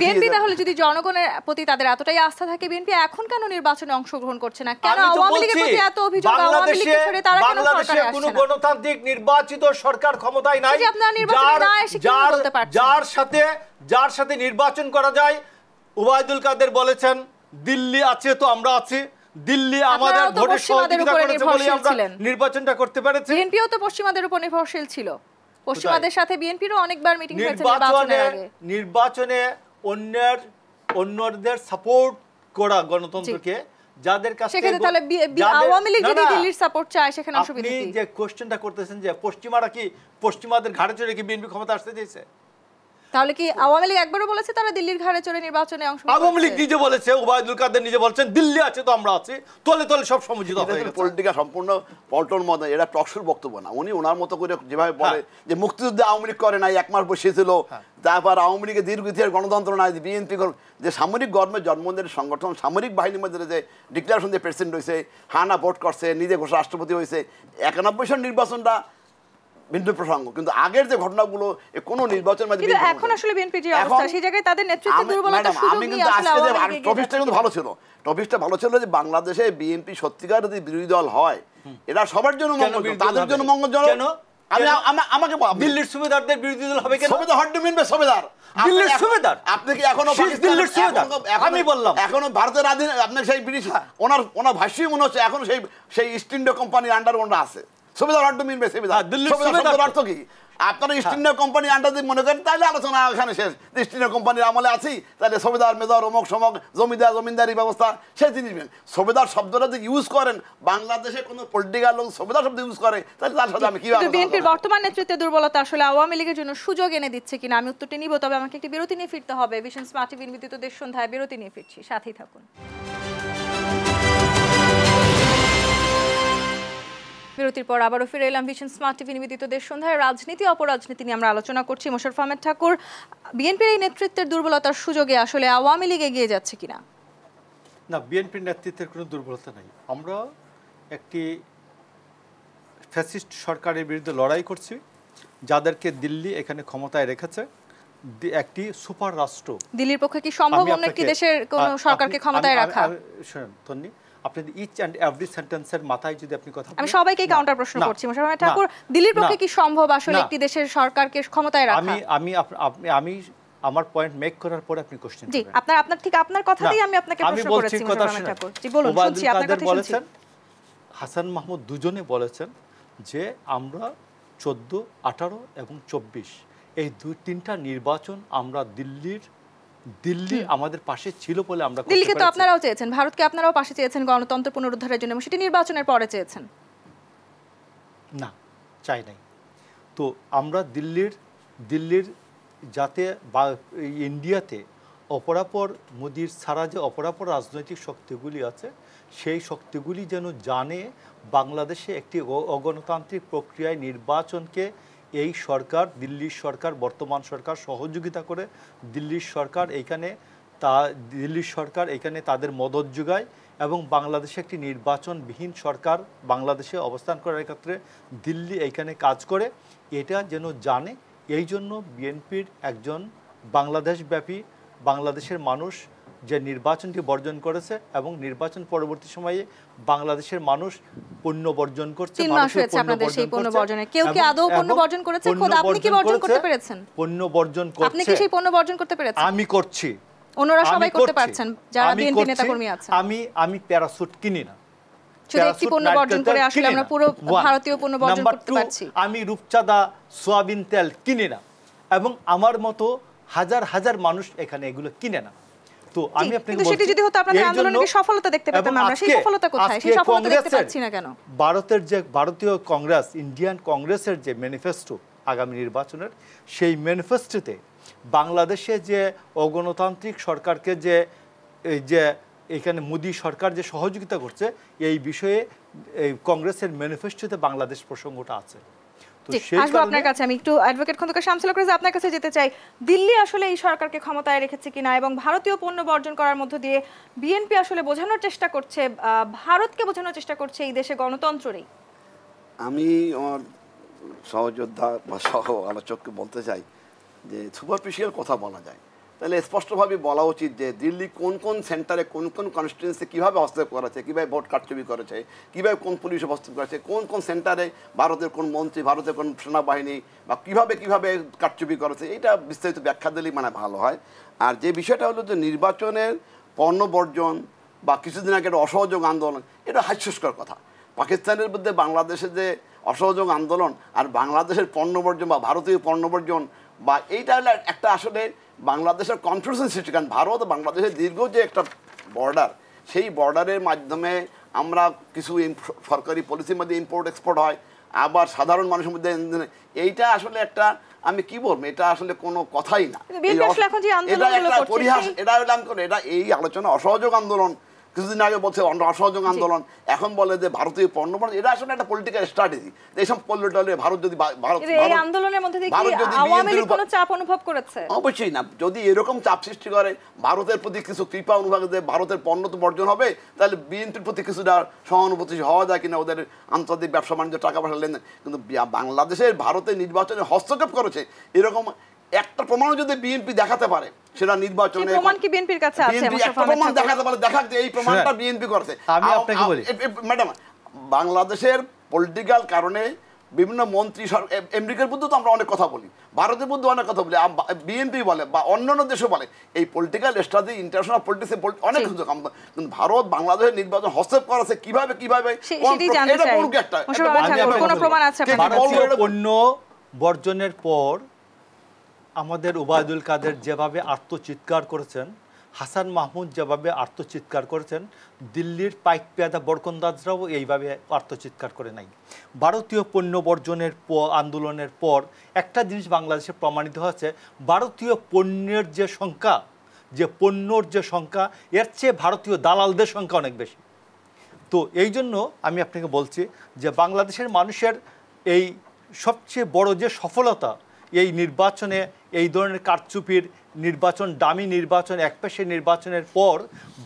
বিএনপি তাহলে যদি জনগণের প্রতি তাদের এতটাই আস্থা থাকে, বিএনপি এখন কেন নির্বাচনে অংশগ্রহণ করছে না? কেন আওয়ামী লীগের প্রতি এত অভিযোগ? আওয়ামী লীগের ছেড়ে তারা কেন সরকারে আসছে না? কোনো গণতান্ত্রিক নির্বাচিত সরকার ক্ষমতায় নাই, যার সাথে নির্বাচন করা যায়। ওবায়দুল কাদের বলেছেন দিল্লি আছে তো আমরা আছি, দিল্লি আমাদের ভোটের সহযোগিতা করেছে বলে আমরা নির্বাচনটা করতে পেরেছি। বিএনপিও তো পশ্চিমাদের উপর নির্ভরশীল ছিল, পশ্চিমাদের সাথে বিএনপিরও অনেকবার মিটিং হয়েছে নির্বাচনের আগে। নির্বাচনে অন্যদের সাপোর্ট করা গণতন্ত্রকে, যাদের কাছে সেখানে তাহলে আওয়ামী লীগ যদি দিল্লির সাপোর্ট চায় সেখানে অসুবিধা কি? আপনি যে কোশ্চেনটা করতেছেন যে পশ্চিমারা কি পশ্চিমাদের ঘাড়ে চড়ে কি বিএনপি ক্ষমতা আসতে চাইছে? তাহলে কি আওয়ামী লীগ একবারও বলেছে তারা দিল্লির ঘাড়ে চড়ে নির্বাচনে অংশ নেবে? আওয়ামী লীগ নিজে বলেছে, ওবায়দুল কাদের নিজে বলছেন দিল্লি আছে তো আমরা আছি, তলে তলে সব সমঝোতা হয়ে গেছে। পলিটিক্যাল সম্পূর্ণ পল্টন মত, এটা টকশোর বক্তব্য না। উনি ওনার মতো করে যেভাবে বলে যে মুক্তিযুদ্ধে আওয়ামী লীগ করে নাই, 1 মাস বসিয়েছিল, তারপর আওয়ামী লীগের দীর্ঘ ইতিহাস গণতন্ত্র নাই, বিএনপি যে সামরিক গর্মের জন্মদের সংগঠন, সামরিক বাহিনীর মধ্যে যে ডিক্লারেশন দিয়ে প্রেসিডেন্ট হয়েছে, হানা ভোট করছে, নিজে ঘোষণা রাষ্ট্রপতি হয়েছে, 91 সাল নির্বাচনটা ভিন্ন প্রসঙ্গ। কিন্তু আগের যে ঘটনাগুলো কোনো নির্বাচনের মধ্যে এখন আসলে বিএনপি যে অবস্থা, সেই জায়গায় তাদের নেতৃত্বে দুর্বলতা সুযোগ নিয়ে আসলে আওয়ামী লীগ টপিকটা কিন্তু ভালো ছিল। টপিকটা ভালো ছিল যে বাংলাদেশে বিএনপি সত্যিকার যদি বিরোধী দল হয়, এটা সবার জন্য মঙ্গল, তাদের জন্য মঙ্গলজনক। আমাকে দিল্লির সুবেদারদের বিরোধী দল হবে কেন? সুবেদার হট মিনবে সুবেদার, দিল্লির সুবেদার। আপনি কি এখনো দিল্লির সুবেদার? আমি বললাম এখনো ভারতের আধীন, আপনি সেই ব্রিটিশ ওনার ভাষ্যই মনে হচ্ছে এখনো সেই ইস্ট ইন্ডিয়া কোম্পানির আন্ডার ওনারা আছে। সুবিধা অর্থ মিনবে সুবিধা অর্থ কি? আপনারা ইস্ট ইন্ডিয়া কোম্পানি আন্ডার দিয়ে মনে করেন, তাহলে আলোচনা এখানে শেষ। ইস্ট ইন্ডিয়া কোম্পানির আমলে আছি, তাহলে সুবিধার মেজর অমুক সমক জমিদারি ব্যবস্থা সেই জিনিস। সুবিধার শব্দটা যদি ইউজ করেন, বাংলাদেশে কোনো পলিটিক্যাল লোক সুবিধা শব্দ ইউজ করে, তাহলে তার সাথে আমি কিভাবে? বিএনপির বর্তমান নেতৃত্বে দুর্বলতা আসলে আওয়ামী লীগের জন্য সুযোগ এনে দিচ্ছে কিনা, আমি উত্তরটি নিব। তবে আমাকে একটি বিরতি নিয়ে ফিরতে হবে। ভিশন স্মার্ট টিভি নিবেদিত দেশ সন্ধ্যায় বিরতি নিয়ে ফিরছি, সাথেই থাকুন। বিরতির পর আবারও ফিরে এলাম ভিশন স্মার্ট টিভি নিবেদিত দেশ সন্ধ্যায়। রাজনীতি অপরাজনীতি নিয়ে আমরা আলোচনা করছি। মোশাররফ আহমেদ ঠাকুর, বিএনপির এই নেতৃত্বের দুর্বলতার সুযোগে আসলে আওয়ামী লীগ এগিয়ে যাচ্ছে কিনা? না, বিএনপির নেতৃত্বের কোনো দুর্বলতা নাই। আমরা একটি ফ্যাসিস্ট সরকারের বিরুদ্ধে লড়াই করছি, যাদেরকে দিল্লি এখানে ক্ষমতায় রেখেছে। একটি সুপার রাষ্ট্র। দিল্লির পক্ষে কি সম্ভব অন্য একটি দেশের কোন সরকারকে ক্ষমতায় রাখা? শুনুন তন্নি, আপনি ইচ অ্যান্ড এভরি সেন্টেন্সের মাথায় যদি আপনি কথা বলেন, আমি সবাইকে কাউন্টার প্রশ্ন করছি। মোশাররফ আহমেদ ঠাকুর, দিল্লির পক্ষে কি সম্ভব আসলে একটি দেশের সরকারকে ক্ষমতায় রাখা? আমি আমার পয়েন্ট মেক করার পরে আপনি কোশ্চেন করবেন। জি, আপনার কথাতেই আমি আপনাকে প্রশ্ন করেছি মোশাররফ আহমেদ ঠাকুর। জি বলুন, শুনছি আপনার কথা শুনছি। হাসান মাহমুদ দুজনে বলেছেন যে আমরা 14, 18 এবং 24 এই 2-3টা নির্বাচন আমরা দিল্লি আমাদের পাশে ছিল বলে আমরা করতে পেরেছি। দিল্লিকে তো আপনারাও চেয়েছেন, ভারতকে আপনারাও পাশে চেয়েছেন গণতন্ত্র পুনরুদ্ধারের জন্য, সেটি নির্বাচনের পরে চেয়েছেন। না, চাই নাই। তো আমরা দিল্লির যাতে বা ইন্ডিয়াতে অপরাপর মোদির ছাড়া যে অপরাপর রাজনৈতিক শক্তিগুলি আছে, সেই শক্তিগুলি যেন জানে বাংলাদেশে একটি অগণতান্ত্রিক প্রক্রিয়ায় নির্বাচনকে এই সরকার, দিল্লির সরকার, বর্তমান সরকার সহযোগিতা করে। দিল্লির সরকার এখানে তাদের মদত যোগায় এবং বাংলাদেশে একটি নির্বাচনবিহীন সরকার বাংলাদেশে অবস্থান করার ক্ষেত্রে দিল্লি এইখানে কাজ করে, এটা যেন জানে। এই জন্য বিএনপির একজন বাংলাদেশব্যাপী বাংলাদেশের মানুষ যে নির্বাচনটি বর্জন করেছে এবং নির্বাচন পরবর্তী সময়ে বাংলাদেশের মানুষ পণ্য বর্জন করছে। পণ্য বর্জন করছে, আমি করছি, অন্যরা সবাই করতে পারছেন যারা বিএনপি নেতাকর্মী আছেন। আমি প্যারাসুট কিনি না, শুধু একটি পণ্য বর্জন করে আসলে আমরা পুরো ভারতীয় পণ্য বর্জন করতে পারছি। আমি রূপচাঁদা সোয়াবিন তেল কিনি না, এবং আমার মতো হাজার হাজার মানুষ এখানে এগুলো কিনে না। তো আমি আপনাকে বলছি, সেটি যদি হতো আপনাদের আন্দোলনের সফলতা দেখতে পেতাম আমরা। সেই সফলতা কোথায়? সেই সফলতা দেখতে পাচ্ছি না কেন? ভারতের যে ভারতীয় কংগ্রেস, ইন্ডিয়ান কংগ্রেসের যে ম্যানিফেস্টো আগামী নির্বাচনের, সেই ম্যানিফেস্টোতে বাংলাদেশে যে অগণতান্ত্রিক সরকারকে যে এখানে মোদী সরকার যে সহযোগিতা করছে, এই বিষয়ে এই কংগ্রেসের ম্যানিফেস্টোতে বাংলাদেশ প্রসঙ্গটা আছে। আসবো আপনার কাছে। আমি একটু অ্যাডভোকেট খন্দকার শামসুল হক রেজা আপনার কাছে যেতে চাই। দিল্লি আসলে এই সরকারকে ক্ষমতায় রেখেছে কিনা এবং ভারতীয় পণ্য বর্জন করার মধ্য দিয়ে বিএনপি আসলে বোঝানোর চেষ্টা করছে, ভারতকে বোঝানোর চেষ্টা করছে এই দেশে গণতন্ত্র নেই। আমি আমার সহযোদ্ধা বা সহ আলোচককে বলতে চাই যে সুপারফিশিয়াল কথা বলা যায়, তাহলে স্পষ্টভাবে বলা উচিত যে দিল্লি কোন কোন সেন্টারে কোন কোন কনস্টিটুয়েন্সি কীভাবে হস্তক্ষেপ করেছে, কীভাবে ভোট কারচুপি করেছে, কীভাবে কোন পুলিশ হস্তক্ষেপ করেছে, কোন কোন সেন্টারে ভারতের কোন মন্ত্রী, ভারতের কোন সেনাবাহিনী বা কীভাবে কারচুপি করেছে, এটা বিস্তারিত ব্যাখ্যা দিলেই মানে ভালো হয়। আর যে বিষয়টা হলো যে নির্বাচনের পণ্য বর্জন বা কিছুদিন আগে একটা অসহযোগ আন্দোলন, এটা হাস্যস্কর কথা। পাকিস্তানের মধ্যে বাংলাদেশের যে অসহযোগ আন্দোলন আর বাংলাদেশের পণ্য বর্জন বা ভারতীয় পণ্য বর্জন, বা এইটা হলো একটা আসলে বাংলাদেশের কনফিউশন সৃষ্টি। কারণ ভারত বাংলাদেশের দীর্ঘ যে একটা বর্ডার, সেই বর্ডারের মাধ্যমে আমরা কিছু সরকারি পলিসির মধ্যে ইম্পোর্ট এক্সপোর্ট হয়, আবার সাধারণ মানুষের মধ্যে এইটা আসলে একটা, আমি কি বলবো, এটা আসলে কোনো কথাই না। এটা একটা পরিহাস। এটা এই আলোচনা অসহযোগ আন্দোলন কিছুদিন আগে বলছে অসহযোগ আন্দোলন, এখন বলে যে ভারতীয় পণ্য, এটা আসলে একটা পলিটিক্যাল স্ট্র্যাটেজি। এইসব পল্লী ভারত যদি আন্দোলনের মধ্যে চাপ অনুভব করেছে, অবশ্যই না, যদি এরকম চাপ সৃষ্টি করে ভারতের প্রতি কিছু কৃপা অনুভব করে ভারতের পণ্য তো বর্জন হবে, তাহলে বিএনপির প্রতি কিছুটা সহানুভূতি হওয়া যায় কিনা, ওদের আন্তর্জাতিক ব্যবসা বাণিজ্য টাকা পয়সা লেনদেন। কিন্তু বাংলাদেশের ভারতের নির্বাচনে হস্তক্ষেপ করেছে এরকম একটা প্রমাণ যদি বিএনপি দেখাতে পারে, সেটা নির্বাচনে প্রমাণ কি বিএনপির কাছে আছে? প্রমাণ দেখাতে পারে, দেখাক যে এই প্রমাণটা বিএনপি করেছে। আমি আপনাকে বলি ম্যাডাম, বাংলাদেশের পলিটিক্যাল কারণে বিভিন্ন মন্ত্রী, আমেরিকার মধ্যে তো আমরা অনেক কথা বলি, ভারতের মধ্যে অনেক কথা বলি, বিএনপি বলে বা অন্যান্য দেশও বলে, এই পলিটিক্যাল স্ট্র্যাটেজি ইন্টারন্যাশনাল পলিটিক্সে অনেক কিছু। কিন্তু ভারত বাংলাদেশের নির্বাচন হস্তক্ষেপ করেছে কিভাবে পণ্য বর্জনের পর আমাদের ওবায়দুল কাদের যেভাবে আত্মচিৎকার করেছেন, হাসান মাহমুদ যেভাবে আত্মচিৎকার করেছেন, দিল্লির পাইক পেয়াদা বরকন্দাজরাও এইভাবে আত্মচিৎকার করে নাই। ভারতীয় পণ্য বর্জনের আন্দোলনের পর একটা জিনিস বাংলাদেশে প্রমাণিত হয়েছে, ভারতীয় পণ্যের যে সংখ্যা, যে পণ্যর যে সংখ্যা, এর চেয়ে ভারতীয় দালালদের সংখ্যা অনেক বেশি। তো এই জন্য আমি আপনাকে বলছি যে বাংলাদেশের মানুষের এই সবচেয়ে বড় যে সফলতা, এই নির্বাচনে এই ধরনের কারচুপির নির্বাচন, দামি নির্বাচন, একপেশে নির্বাচনের পর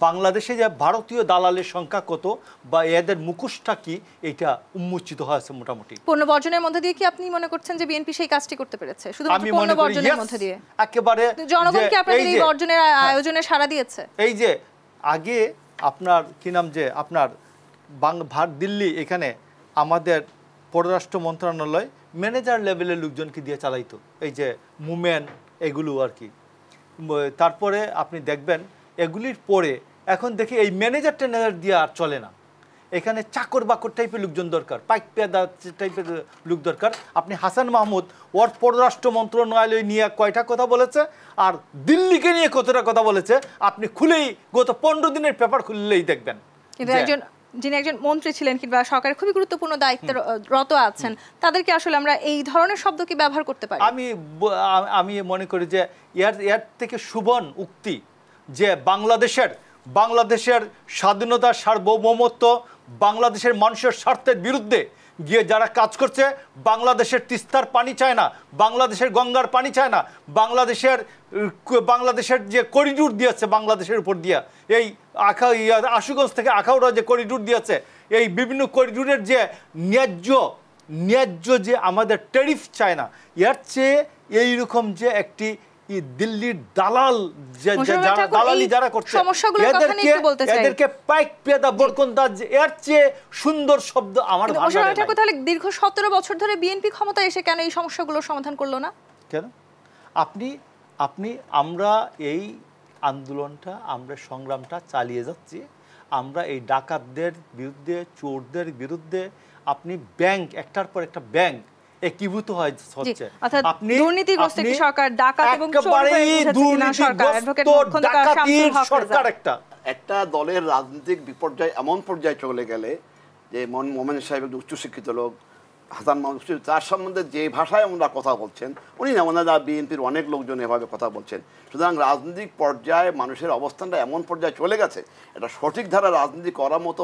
বাংলাদেশে যে ভারতীয় দালালের সংখ্যা কত বা এদের মুখোশটা কি, এটা উন্মোচিত হয়েছে মোটামুটি। পণ্য বর্জনের মধ্যে দিয়ে কি আপনি মনে করছেন যে বিএনপি সেই কাজটি করতে পেরেছে শুধুমাত্র পণ্য বর্জনের মধ্যে দিয়ে? একেবারে। জনগণ কি আপনাদের এই বর্জনের আয়োজনে সাড়া দিয়েছে? এই যে আগে আপনার কি নাম, যে আপনার দিল্লি, এখানে আমাদের পররাষ্ট্র মন্ত্রণালয় ম্যানেজার লেভেলের লোকজনকে দিয়ে চালাইতো, এই যে মুমেন এগুলো আর কি। তারপরে আপনি দেখবেন এগুলির পরে এখন দেখি এই ম্যানেজার ট্যানেজার দিয়ে আর চলে না, এখানে চাকর বাকর টাইপের লোকজন দরকার, পাইক পেয়াদা টাইপের লোক দরকার। আপনি হাসান মাহমুদ ওর পররাষ্ট্র মন্ত্রণালয় নিয়ে কয়টা কথা বলেছে আর দিল্লিকে নিয়ে কতটা কথা বলেছে, আপনি খুলেই গত 15 দিনের পেপার খুললেই দেখবেন। কিন্তু যিনি একজন মন্ত্রী ছিলেন কিংবা সরকারের খুবই গুরুত্বপূর্ণ দায়িত্বে রত আছেন, তাদেরকে আসলে আমরা এই ধরনের শব্দ কি ব্যবহার করতে পারি? আমি মনে করি যে এর থেকে সুবন উক্তি যে বাংলাদেশের স্বাধীনতা, সার্বভৌমত্ব, বাংলাদেশের মানুষের স্বার্থের বিরুদ্ধে গিয়ে যারা কাজ করছে, বাংলাদেশের তিস্তার পানি চায় না, বাংলাদেশের গঙ্গার পানি চায় না, বাংলাদেশের যে করিডোর দিয়েছে বাংলাদেশের উপর দিয়া, এই আশুগঞ্জ থেকে আখাউড়া যে করিডোর দিয়েছে, এই বিভিন্ন করিডোরের যে ন্যায্য যে আমাদের ট্যারিফ চায় না, এর চেয়ে এইরকম যে একটি দিল্লির দালাল দালালি যারা করছে, এদেরকে পাইক পেয়াদা বরকন্দাজ, এর চেয়ে সুন্দর শব্দ আমার ভাষায় নাই। তাহলে দীর্ঘ 17 বছর ধরে বিএনপি ক্ষমতায় এসে কেন এই সমস্যাগুলোর সমাধান করলো না? কেন আমরা এই আন্দোলনটা, আমরা সংগ্রামটা চালিয়ে যাচ্ছি। আমরা এই ডাকাতদের বিরুদ্ধে, চোরদের বিরুদ্ধে, আপনি ব্যাংক একটার পর একটা ব্যাংক একীভূত হচ্ছে। আপনি দুর্নীতিগ্রস্ত একটি সরকার, ডাকাত এবং চোর হয়ে উঠেছে কিনা সরকার, অ্যাডভোকেট খন্দকার শামসুল হক সরকার একটা দলের রাজনৈতিক বিপর্যয় এমন পর্যায়ে চলে গেলে যে মোমেন সাহেব একজন উচ্চশিক্ষিত লোক, হাসান মাহমুদ তার সম্বন্ধে যে ভাষায় ওনারা কথা বলছেন, উনি না ওনারা বিএনপির অনেক লোকজন এভাবে কথা বলছেন। সুতরাং রাজনৈতিক পর্যায়ে মানুষের অবস্থানটা এমন পর্যায়ে চলে গেছে, এটা সঠিক ধারা রাজনীতি করার মতো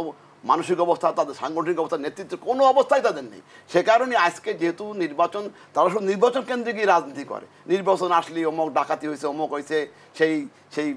মানসিক অবস্থা, তাদের সাংগঠনিক অবস্থা, নেতৃত্বের কোনো অবস্থায় তাদের নেই। সে কারণে আজকে যেহেতু নির্বাচন, তারা শুধু নির্বাচন কেন্দ্রিকই রাজনীতি করে, নির্বাচন আসলে অমুক ডাকাতি হয়েছে, অমুক হয়েছে, সেই সেই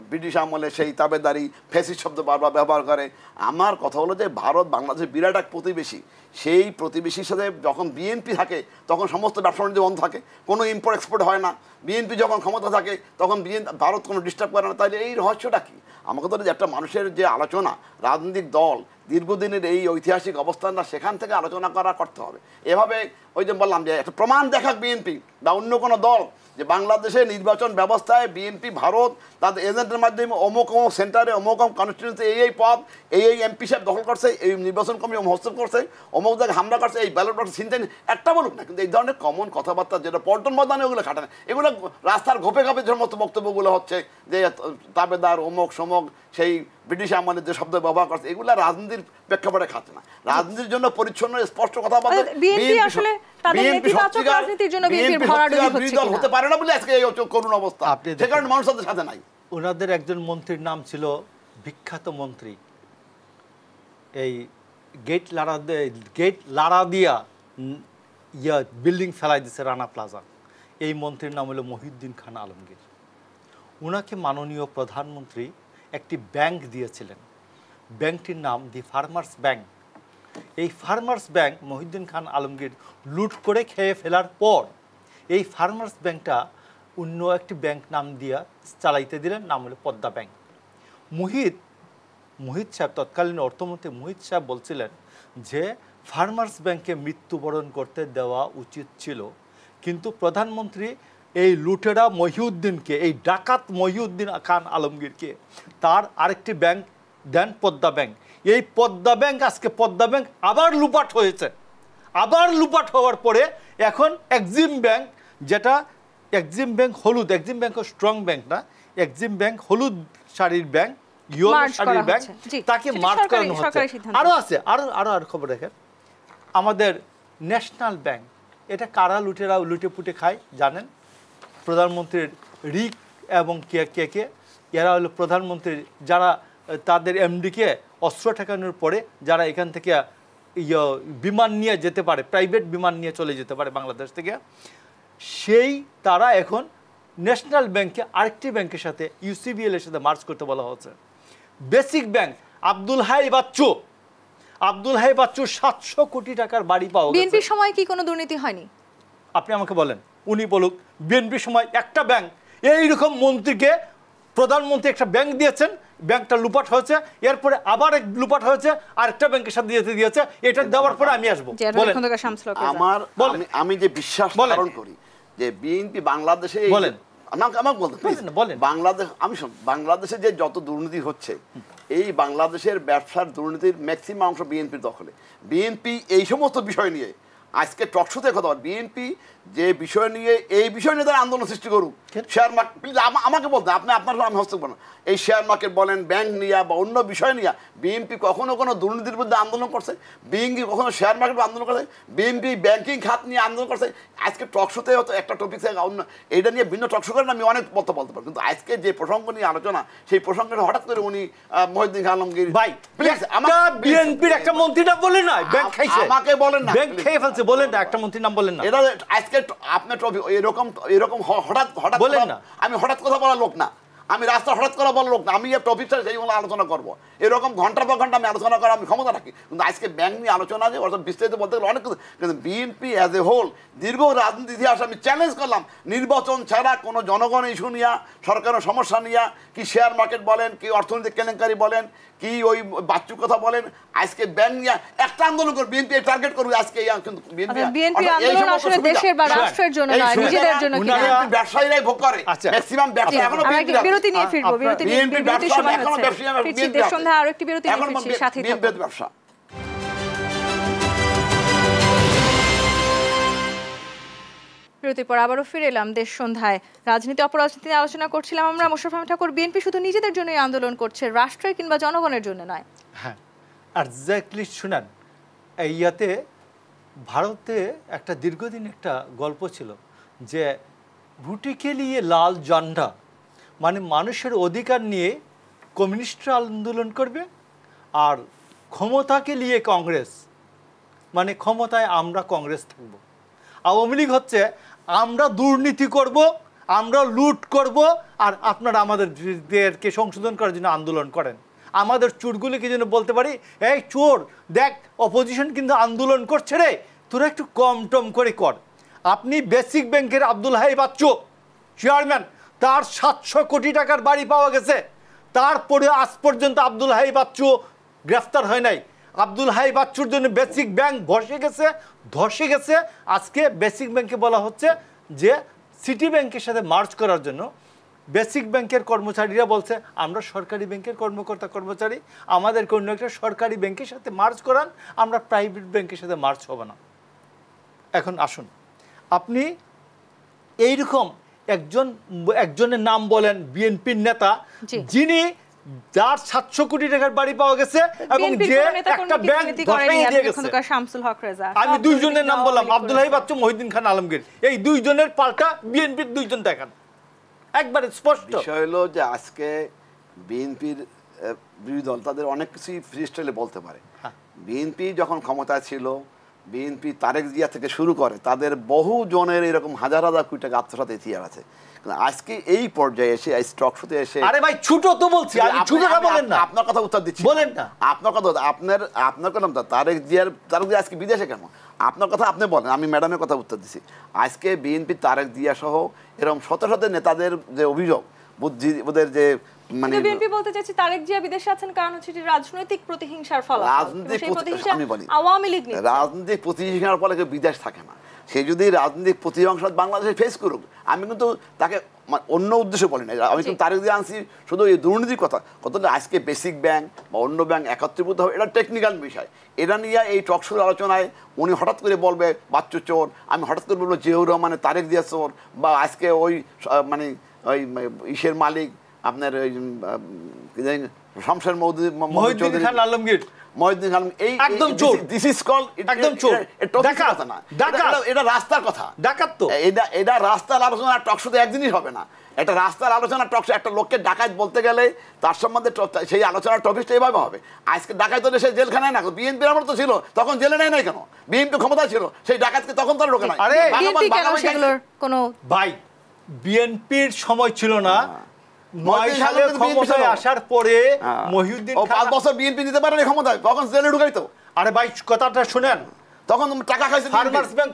ব্রিটিশ আমলে সেই তাবেদারি ফ্যাসিস্ট শব্দ বারবার ব্যবহার করে। আমার কথা হলো যে ভারত বাংলাদেশের বিরাট এক প্রতিবেশী, সেই প্রতিবেশীর সাথে যখন বিএনপি থাকে তখন সমস্ত ব্যবসা বাণিজ্য বন্ধ থাকে, কোনো ইম্পোর্ট এক্সপোর্ট হয় না। বিএনপি যখন ক্ষমতা থাকে তখন ভারত কোনো ডিস্টার্ব করে না। তাহলে এই রহস্যটা কী? আমাকে তো একটা মানুষের যে আলোচনা, রাজনৈতিক দল দীর্ঘদিনের এই ঐতিহাসিক অবস্থানটা সেখান থেকে আলোচনা করতে হবে। এভাবে ওই যে বললাম যে একটা প্রমাণ দেখাক বিএনপি বা অন্য কোনো দল যে বাংলাদেশের নির্বাচন ব্যবস্থায় বিএনপি ভারত তাদের এজেন্টের মাধ্যমে অমুক অমুক সেন্টারে অমুক অমুক কনস্টিটিউন্সি এই পদ এই এমপি সাহেব দখল করছে, এই নির্বাচন কমিশন হস্তক্ষেপ করছে, অমুক জায়গায় হামলা করছে, এই ব্যালট বক্স চিন্তা একটা বলুক না। কিন্তু এই ধরনের কমন কথাবার্তা যেটা পল্টন ময়দানে ওগুলো খাটে না, এগুলো রাস্তার ঘোপে ঘোপে যে সমস্ত বক্তব্যগুলো হচ্ছে যে তাবেদার অমুক সমক সেই ব্রিটিশ আমলে যে শব্দ ব্যবহার করছে, এগুলো রাজনীতির প্রেক্ষাপটে খাচ্ছে না। রাজনীতির জন্য পরিচ্ছন্ন স্পষ্ট কথা বলতে হতে পারে না বলে আজকে এই করুণ অবস্থা, সে কারণে মানুষ তাদের সাথে নাই। ওনাদের একজন মন্ত্রীর নাম ছিল বিখ্যাত মন্ত্রী, এই গেট লাড়া দিয়া বিল্ডিং ফেলাই দিছে রানা প্লাজা। এই মন্ত্রীর নাম হলো মহিউদ্দিন খান আলমগীর। ওনাকে মাননীয় প্রধানমন্ত্রী একটি ব্যাংক দিয়েছিলেন, ব্যাংকটির নাম দি ফার্মার্স ব্যাংক। এই ফার্মার্স ব্যাংক মহিউদ্দিন খান আলমগীর লুট করে খেয়ে ফেলার পর এই ফার্মার্স ব্যাংকটা অন্য একটি ব্যাংক নাম দিয়া চালাইতে দিলেন, নাম হলো পদ্মা ব্যাংক। মুহিত সাহেব, তৎকালীন অর্থমন্ত্রী মুহিত সাহেব বলছিলেন যে ফার্মার্স ব্যাংকে মৃত্যুবরণ করতে দেওয়া উচিত ছিল, কিন্তু প্রধানমন্ত্রী এই লুটেরা মহিউদ্দিনকে, এই ডাকাত মহিউদ্দিন খান আলমগীরকে তার আরেকটি ব্যাংক দেন, পদ্মা ব্যাংক। এই পদ্মা ব্যাংক, আজকে পদ্মা ব্যাংক আবার লুপাট হয়েছে। আবার লুপাট হওয়ার পরে এখন এক্সিম ব্যাংক, যেটা এক্সিম ব্যাংক হলুদ, এক্সিম ব্যাংক স্ট্রং ব্যাংক না, এক্সিম ব্যাংক হলুদ শাড়ির ব্যাংক, ইয়েলো শাড়ির ব্যাংক, তাকে মার্জ করানো হচ্ছে। আরও আছে, আরো খবর দেখেন, আমাদের ন্যাশনাল ব্যাংক, এটা কারা লুটেরা লুটে পুটে খায় জানেন? প্রধানমন্ত্রীর রিক এবং কে এরা হলো প্রধানমন্ত্রীর, যারা তাদের এমডিকে অস্ত্র ঠেকানোর পরে যারা এখান থেকে বিমান নিয়ে যেতে পারে, প্রাইভেট বিমান নিয়ে চলে যেতে পারে বাংলাদেশ থেকে, সেই তারা এখন ন্যাশনাল ব্যাংকে আরেকটি ব্যাংকের সাথে ইউসিবিএল এর সাথে মার্জ করতে বলা হচ্ছে। বেসিক ব্যাংক, আব্দুল হাই বাচ্চু 700 কোটি টাকার বাড়ি পাওয়া গেছে। বিএনপির সময় কি কোনো দুর্নীতি হয়নি? আপনি আমাকে বলেন, উনি বলুক বিএনপির সময় একটা ব্যাংক এইরকম মন্ত্রীকে প্রধানমন্ত্রী একটা ব্যাংক দিয়েছেন, ব্যাংকটা লুপাট হয়েছে, এরপরে আবার এক লুপাট হয়েছে, আরেকটা ব্যাংকের সাথে দিয়েছে, এটা দেওয়ার পরে আমি আসবো। আমি যে বিশ্বাস ধারণ করি যে বিএনপি বাংলাদেশে, বলেন বাংলাদেশ, বাংলাদেশে যে যত দুর্নীতি হচ্ছে, এই বাংলাদেশের ব্যবসার দুর্নীতির ম্যাক্সিমাম অংশ বিএনপির দখলে। বিএনপি এই সমস্ত বিষয় নিয়ে আজকে টকশোতে কথা বল, বিএনপি যে বিষয় নিয়ে, এই বিষয় নিয়ে তারা আন্দোলন সৃষ্টি করুক। শেয়ার মার্কেট, প্লিজ আমাকে বলতে, আপনার আমি হস্তক্ষেপ করেন, এই শেয়ার মার্কেট বলেন, ব্যাংক নিয়ে বা অন্য বিষয় নিয়ে বিএনপি কখনো কোনো দুর্নীতির বিরুদ্ধে আন্দোলন করছে? বিএনপি কখনো শেয়ার মার্কেট আন্দোলন করছে? বিএনপি ব্যাংকিং খাত নিয়ে আন্দোলন করছে? আজকে টকশোতে হয়তো একটা টপিক থেকে অন্য, এটা নিয়ে ভিন্ন টকশো করেন, আমি অনেক কথা বলতে পারি, কিন্তু আজকে যে প্রসঙ্গ নিয়ে আলোচনা, সেই প্রসঙ্গটা হঠাৎ করে উনি মহিউদ্দিন খান আলমগীর, ভাই প্লিজ বিএনপির একটা মন্ত্রীর নাম বলেন না, ব্যাংক খাইছে, আমাকে বলেন না, ব্যাংক খেয়ে ফেলছে বলেন না, একটা মন্ত্রীর নাম বলেন না। এটা আজকে আপনার এরকম হঠাৎ বলেন না, আমি হঠাৎ কথা বলার লোক না, আমি রাস্তা হঠাৎ করে বলার লোক না, আমি এই টপিকটা সেইগুলো আলোচনা করবো, এরকম ঘন্টার পর ঘন্টা আমি আলোচনা করার আমি ক্ষমতা রাখি। কিন্তু আজকে ব্যাংক নিয়ে আলোচনা যে অর্থাৎ বিস্তারিত বলতে গেলে অনেক কিছু, কিন্তু বিএনপি অ্যাজ এ হোল দীর্ঘ রাজনীতি ইতিহাস আমি চ্যালেঞ্জ করলাম, নির্বাচন ছাড়া কোনো জনগণ ইস্যু নিয়ে, সরকারের সমস্যা নিয়ে, কি শেয়ার মার্কেট বলেন, কি অর্থনৈতিক কেলেঙ্কারি বলেন, কি ওই বাচ্চুর কথা বলেন, আজকে ব্যাংক নিয়ে একটা আন্দোলন করবে, বিএনপি টার্গেট করবে আজকে, কিন্তু বিএনপি আন্দোলন আসলে দেশের বা রাষ্ট্রের জন্য নয়, নিজেদের জন্য কিনা ব্যবসায়ীরাই ভোগ করে, ম্যাক্সিমাম ব্যবসা এখনো বিরতি নিয়ে ফিরবো, বিরতির সময় হচ্ছে। দেশ সন্ধ্যা আরো একটি বিরতি নিয়ে ফিরছি, সাথে থাকুন। ব্যবসা বিরতির পর আবারও ফিরে এলাম দেশ সন্ধ্যায়। রাজনীতি অপরাজনীতি নিয়ে আলোচনা করছিলাম আমরা। মোশাররফ আহমেদ ঠাকুর, বিএনপি শুধু নিজেদের জন্যই আন্দোলন করছে, রাষ্ট্রের কিংবা জনগণের জন্য নয়। হ্যাঁ, এক্স্যাক্টলি। শুনেন, ইয়াতে ভারতে একটা দীর্ঘদিন একটা গল্প ছিল যে ভুটিকে নিয়ে লাল ঝান্ডা, মানে মানুষের অধিকার নিয়ে কমিউনিস্টরা আন্দোলন করবে, আর ক্ষমতাকে নিয়ে কংগ্রেস, মানে ক্ষমতায় আমরা কংগ্রেস থাকব। আওয়ামী লীগ হচ্ছে আমরা দুর্নীতি করব, আমরা লুট করব, আর আপনারা আমাদেরকে সংশোধন করার জন্য আন্দোলন করেন। আমাদের চোরগুলিকে যেন বলতে পারি, এই চোর দেখ, অপোজিশন কিন্তু আন্দোলন করছে রে, তোরা একটু কম টম করে কর। আপনি বেসিক ব্যাংকের আব্দুল হাই বাচ্চু চেয়ারম্যান, তার 700 কোটি টাকার বাড়ি পাওয়া গেছে, তারপরে আজ পর্যন্ত আব্দুল হাই বাচ্চু গ্রেফতার হয় নাই। আব্দুল হাই বাচ্চুর জন্য বেসিক ব্যাংক ধসে গেছে। আজকে বেসিক ব্যাংকে বলা হচ্ছে যে সিটি ব্যাংকের সাথে মার্জ করার জন্য। বেসিক ব্যাংকের কর্মচারীরা বলছে আমরা সরকারি ব্যাংকের কর্মচারী, আমাদেরকে অন্য একটা সরকারি ব্যাংকের সাথে মার্জ করান, আমরা প্রাইভেট ব্যাংকের সাথে মার্জ হব না। এখন আসুন, আপনি এইরকম একজনের নাম বলেন, বিএনপির নেতা, যিনি যার 700 কোটি টাকার বাড়ি পাওয়া গেছে এবং যে একটা ব্যাংক ধসাইয়ে দিয়ে গেছে। শামসুল হক রেজা, আমি দুইজনের নাম বললাম, আব্দুল হাই বাচ্চু, মহিউদ্দিন খান আলমগীর, এই দুইজনের পাল্টা বিএনপির দুইজন দেখান, একবারে স্পষ্ট। বিষয় হলো যে আজকে বিএনপির বিরোধী দল তাদের অনেক কিছুই ফ্রি স্টাইলে বলতে পারে। বিএনপি যখন ক্ষমতায় ছিল, বিএনপি তারেক জিয়া থেকে শুরু করে তাদের বহু জনের এরকম হাজার হাজার কোটি টাকা আত্মসাৎ ইতিহাস আছে। আজকে এই পর্যায়ে এসে এই স্টক শুতে এসে, আরে ভাই ছোট তো বলছি, আমি ছোটটা বলেন না, আপনার কথা উত্তর দিচ্ছি, বলেন না আপনার কথা, আপনার কথা তারেক জিয়া আজকে বিদেশে কেন, আপনার কথা আপনি বলেন, আমি ম্যাডামের কথা উত্তর দিচ্ছি। আজকে বিএনপি তারেক জিয়া সহ এরকম শত শত নেতাদের যে অভিযোগ, বুদ্ধিদের যে, মানে বিএনপি বলতে চাইছে তারেক জিয়া বিদেশে আছেন কারণ হচ্ছে রাজনৈতিক প্রতিহিংসার ফলে, আওয়ামী লীগ রাজনৈতিক প্রতিহিংসার ফলে কেউ বিদেশ থাকে না। সে যদি রাজনৈতিক প্রতিহিংসা বাংলাদেশে ফেস করুক, আমি কিন্তু তাকে অন্য উদ্দেশ্যে বলি না, আমি কিন্তু তারেক জিয়া আনছি শুধু এই দুর্নীতির কথা। কতটা আজকে বেসিক ব্যাংক বা অন্য ব্যাংক একত্রীভূত হবে, এটা টেকনিক্যাল বিষয়। এটা নিয়ে এই টকশোর আলোচনায় উনি হঠাৎ করে বলবে বাচ্চু চোর, আমি হঠাৎ করে বলবো জিয়াউর রহমানের তারেক জিয়া চোর, বা আজকে ওই মানে ওই ইসের মালিক আপনার ওই শামসের মহিউদ্দিন খান আলমগীর, একদম চোর, দিস ইজ কল্ড একদম চোর। এটা রাস্তার কথা, ডাকাত তো, এটা রাস্তার আলোচনা টকশোতে একদিনই হবে না। একটা রাস্তার আলোচনা টকশো, একটা লোককে ডাকাত বলতে গেলে তার সম্বন্ধে সেই আলোচনার টপিকটা এইভাবে হবে। আজকে ডাকাত হলে সে জেলখানায় না, বিএনপির আমার তো ছিল, তখন জেলে নেয় নাই কেন? বিএনপি ক্ষমতা ছিল, সেই ডাকাতকে তখন তার ঢোকে নাই। ভাই বিএনপির সময় ছিল না, 9 সালে ক্ষমতায় আসার পরে মহিউদ্দিন 5 বছর বিএনপি দিতে পারেনি ক্ষমতায়, তখন জেলে ঢুকাইতো। আরে ভাই কথাটা শুনেন, তখন টাকা খাইছে। ফার্মার্স ব্যাংক